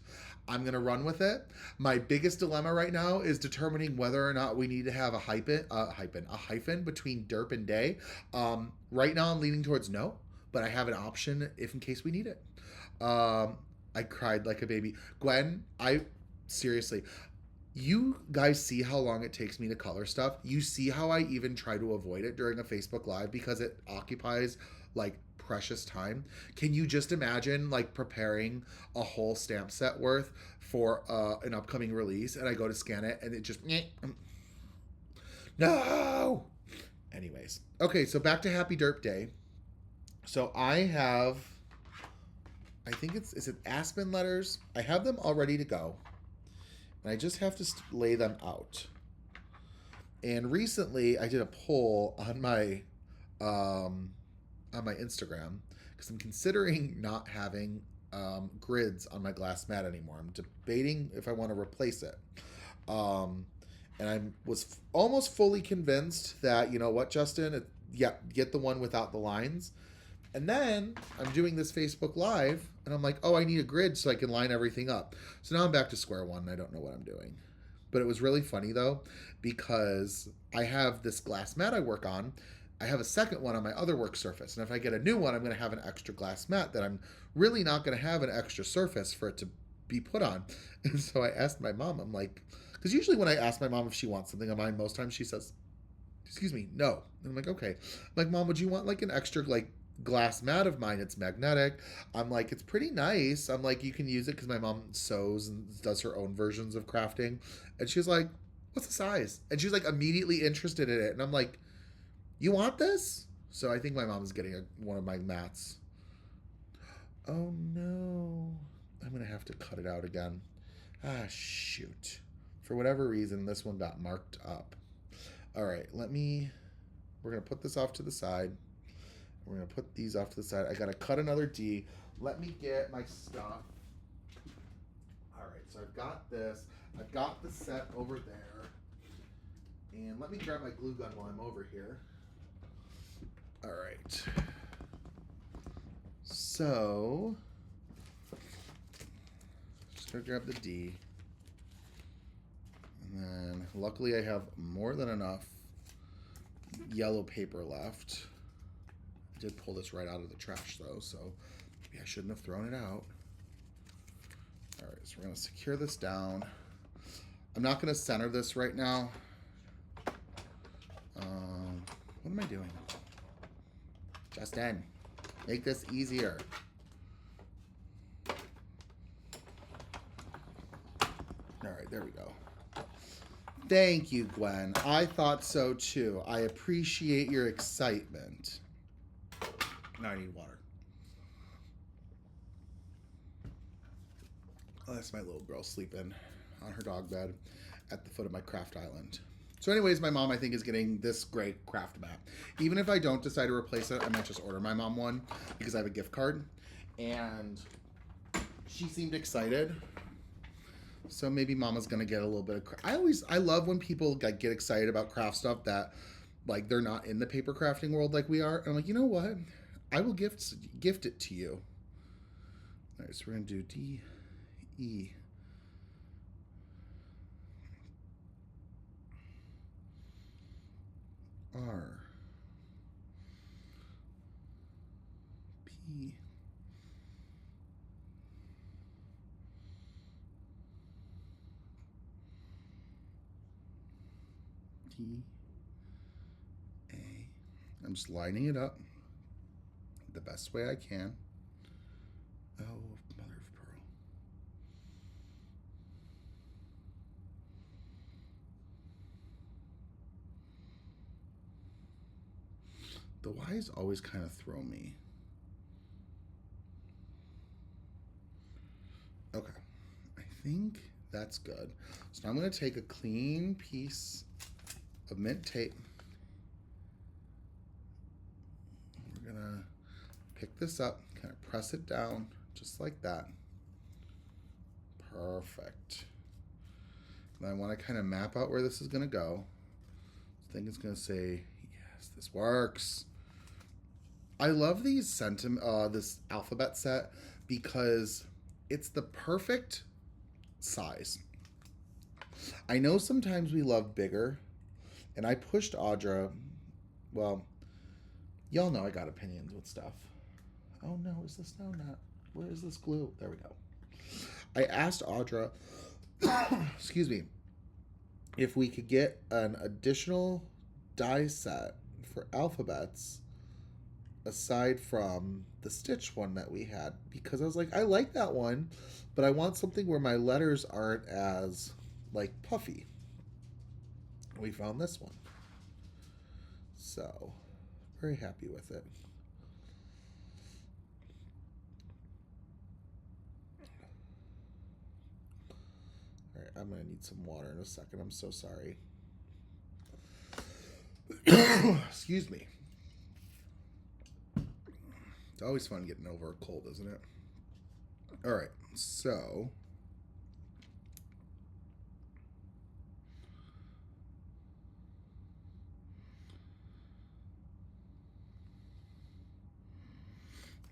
I'm going to run with it. My biggest dilemma right now is determining whether or not we need to have a hyphen between derp and day. Right now I'm leaning towards no, but I have an option if in case we need it. I cried like a baby. Gwen, seriously, you guys see how long it takes me to color stuff. You see how I even try to avoid it during a Facebook Live because it occupies like precious time. Can you just imagine like preparing a whole stamp set worth for an upcoming release, and I go to scan it and it just No! Anyways. Okay, so back to Happy Derp Day. So I have, I think is it Aspen letters? I have them all ready to go. And I just have to lay them out. And recently I did a poll on my Instagram because I'm considering not having grids on my glass mat anymore. I'm debating if I want to replace it. And I was almost fully convinced that, you know what, Justin, yeah, get the one without the lines. And then I'm doing this Facebook Live, and I'm like, oh, I need a grid so I can line everything up. So now I'm back to square one, and I don't know what I'm doing. But it was really funny, though, because I have this glass mat I work on. I have a second one on my other work surface. And if I get a new one, I'm going to have an extra glass mat that I'm really not going to have an extra surface for it to be put on. And so I asked my mom, I'm like, because usually when I ask my mom if she wants something of mine, most times she says, excuse me, no. And I'm like, okay. I'm like, Mom, would you want like an extra like glass mat of mine? It's magnetic. I'm like, it's pretty nice. I'm like, you can use it because my mom sews and does her own versions of crafting. And she's like, what's the size? And she's like immediately interested in it. And I'm like, you want this? So I think my mom's getting one of my mats. Oh no. I'm going to have to cut it out again. Ah, shoot. For whatever reason, this one got marked up. All right, we're going to put this off to the side. We're going to put these off to the side. I got to cut another D. Let me get my stuff. All right, so I've got this. I've got the set over there. And let me grab my glue gun while I'm over here. All right. So, just going to grab the D. And then, luckily I have more than enough yellow paper left. I did pull this right out of the trash though, so maybe I shouldn't have thrown it out. Alright, so we're going to secure this down. I'm not going to center this right now. What am I doing? Justin, make this easier. Alright, there we go. Thank you, Gwen. I thought so too. I appreciate your excitement. Now I need water. Oh, that's my little girl sleeping on her dog bed at the foot of my craft island. So anyways, my mom, I think, is getting this great craft mat. Even if I don't decide to replace it, I might just order my mom one because I have a gift card. And she seemed excited. So maybe Mama's gonna get a little bit of. I love when people like get excited about craft stuff that like they're not in the paper crafting world like we are. And I'm like, you know what? I will gift it to you. All right, so we're gonna do D, E, R, P, T, A. I'm just lining it up the best way I can. Oh, mother of pearl. The Y's always kind of throw me. Okay, I think that's good. So now I'm going to take a clean piece of mint tape. We're going to pick this up, kind of press it down, just like that. Perfect. And I want to kind of map out where this is going to go. I think it's going to say, yes, this works. I love these this alphabet set because it's the perfect size. I know sometimes we love bigger, and I pushed Audra. Well, y'all know I got opinions with stuff. Oh no, is this no not? Where is this glue? There we go. I asked Audra, excuse me, if we could get an additional die set for alphabets aside from the stitch one that we had, because I was like, I like that one, but I want something where my letters aren't as like puffy. We found this one. So, very happy with it. All right, I'm going to need some water in a second. I'm so sorry. Excuse me. It's always fun getting over a cold, isn't it? All right, so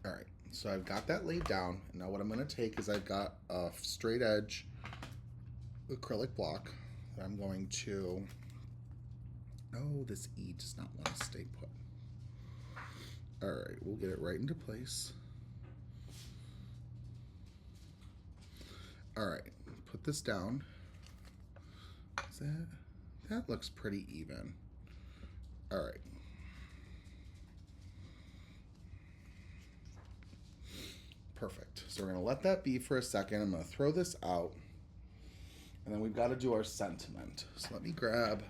all right, so I've got that laid down. And now what I'm going to take is I've got a straight edge acrylic block that I'm going to. Oh, this E does not want to stay put. All right, we'll get it right into place. All right, put this down. Is that looks pretty even. All right. Perfect. So we're going to let that be for a second. I'm going to throw this out. And then we've got to do our sentiment. So let me grab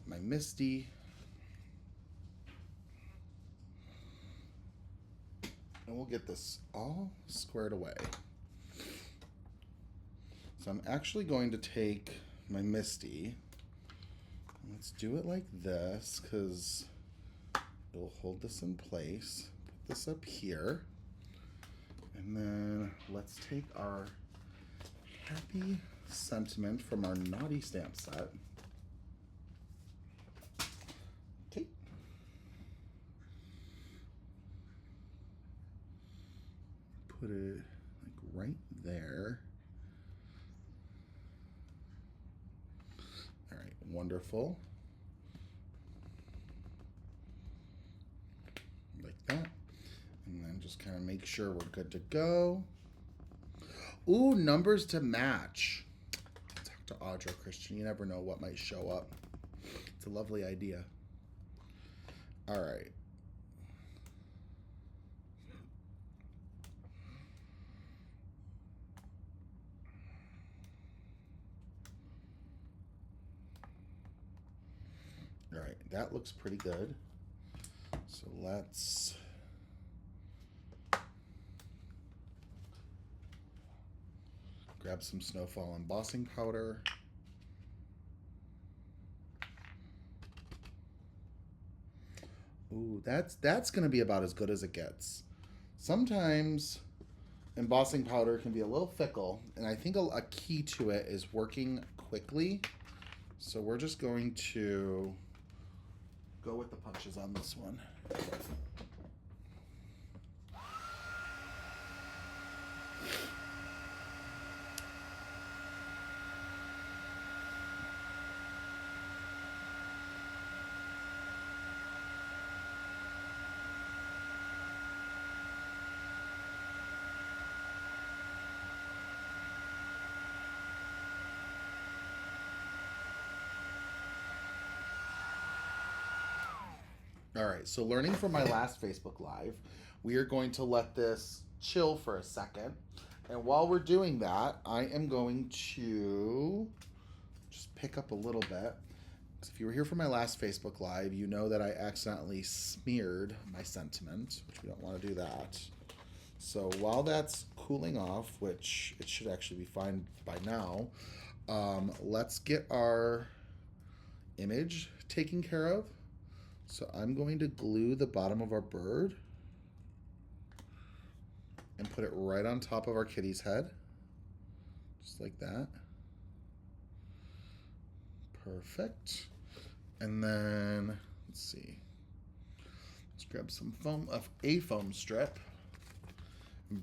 my Misty. And we'll get this all squared away. So I'm actually going to take my Misty. Let's do it like this because it'll hold this in place. Put this up here. And then let's take our happy sentiment from our naughty stamp set. Okay. Put it like right there. All right, wonderful. Like that. And then just kind of make sure we're good to go. Ooh, numbers to match. Talk to Audra, Christian. You never know what might show up. It's a lovely idea. All right. All right, that looks pretty good. So let's grab some Snowfall embossing powder. Ooh, that's going to be about as good as it gets. Sometimes embossing powder can be a little fickle, and I think a key to it is working quickly. So we're just going to go with the punches on this one. All right, so learning from my last Facebook Live, we are going to let this chill for a second. And while we're doing that, I am going to just pick up a little bit. Because if you were here for my last Facebook Live, you know that I accidentally smeared my sentiment, which we don't want to do that. So while that's cooling off, which it should actually be fine by now, let's get our image taken care of. So I'm going to glue the bottom of our bird and put it right on top of our kitty's head. Just like that. Perfect. And then, let's see. Let's grab some foam, a foam strip.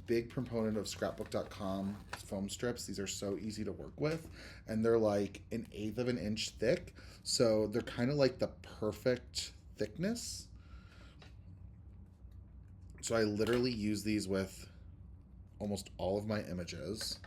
Big proponent of scrapbook.com foam strips. These are so easy to work with. And they're like 1/8 of an inch thick. So they're kind of like the perfect thickness. So I literally use these with almost all of my images.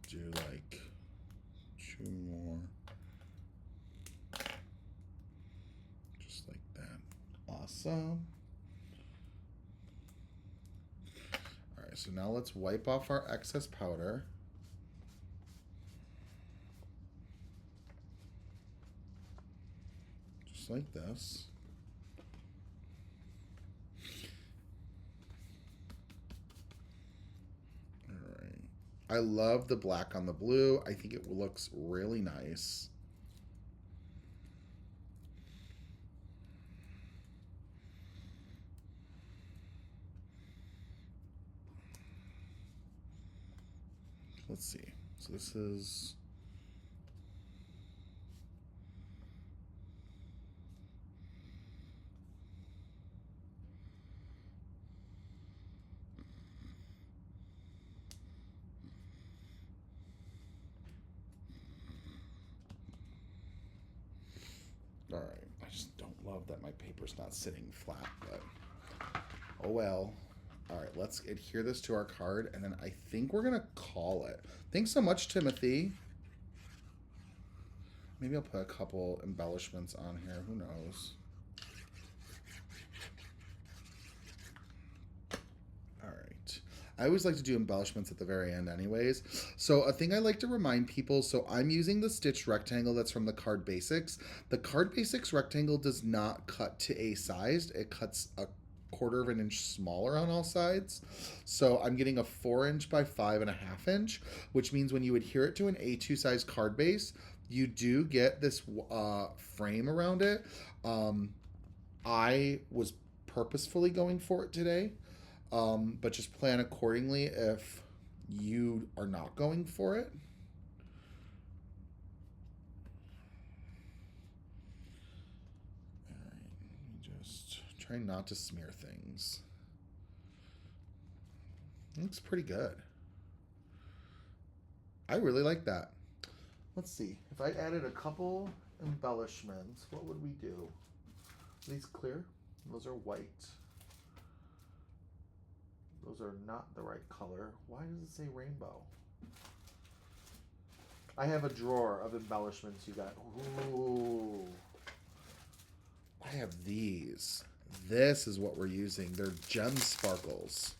Do like 2 more. awesome. All right, so now let's wipe off our excess powder. Just like this. All right. I love the black on the blue. I think it looks really nice. Let's see. So this is... All right. I just don't love that my paper's not sitting flat, but oh well. All right, let's adhere this to our card, and then I think we're going to call it. Thanks so much, Timothy. Maybe I'll put a couple embellishments on here. Who knows? All right. I always like to do embellishments at the very end anyways. So a thing I like to remind people, so I'm using the stitched rectangle that's from the Card Basics. The Card Basics rectangle does not cut to A sized. It cuts a 1/4 of an inch smaller on all sides. So I'm getting a 4" by 5.5 inch, which means when you adhere it to an A2 size card base, you do get this frame around it. I was purposefully going for it today, but just plan accordingly if you are not going for it. Try not to smear things. It looks pretty good. I really like that. Let's see. If I added a couple embellishments, what would we do? Are these clear? Those are white. Those are not the right color. Why does it say rainbow? I have a drawer of embellishments you got. Ooh. I have these. This is what we're using. They're gem sparkles.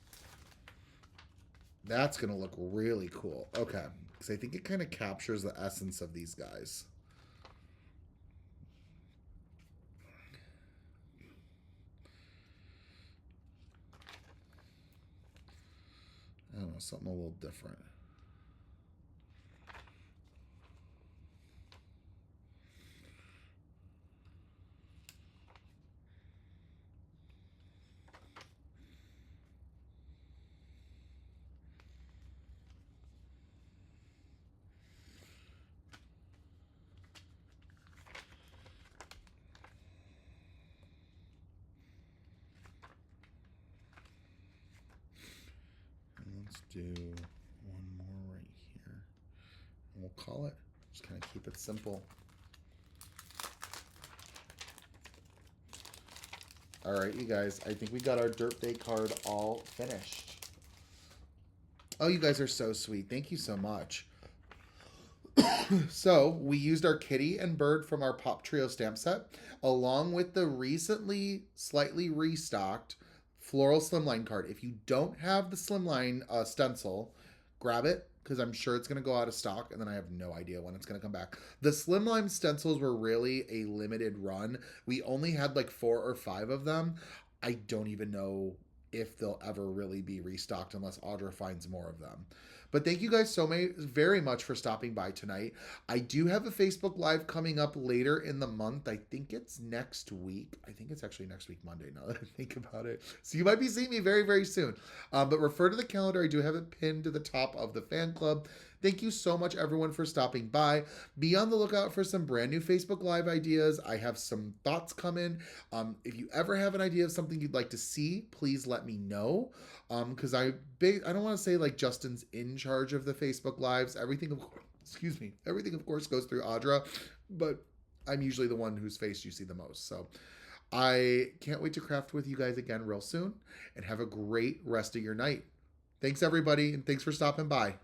That's going to look really cool. Okay. Because I think it kind of captures the essence of these guys. I don't know. Something a little different. Let's do one more right here. And we'll call it. Just kind of keep it simple. All right, you guys. I think we got our Derp Day card all finished. Oh, you guys are so sweet. Thank you so much. So we used our kitty and bird from our Pop Trio stamp set, along with the recently slightly restocked Floral Slimline card. If you don't have the Slimline stencil, grab it, because I'm sure it's going to go out of stock, and then I have no idea when it's going to come back. The Slimline stencils were really a limited run. We only had like 4 or 5 of them. I don't even know if they'll ever really be restocked unless Audra finds more of them. But thank you guys very much for stopping by tonight. I do have a Facebook Live coming up later in the month. I think it's next week. I think it's actually next week, Monday, now that I think about it. So you might be seeing me very, very soon. But refer to the calendar. I do have it pinned to the top of the fan club. Thank you so much, everyone, for stopping by. Be on the lookout for some brand new Facebook Live ideas. I have some thoughts coming. If you ever have an idea of something you'd like to see, please let me know. Because I don't want to say like Justin's in charge of the Facebook Lives. Everything, of course, goes through Audra, but I'm usually the one whose face you see the most. So I can't wait to craft with you guys again real soon, and have a great rest of your night. Thanks, everybody, and thanks for stopping by.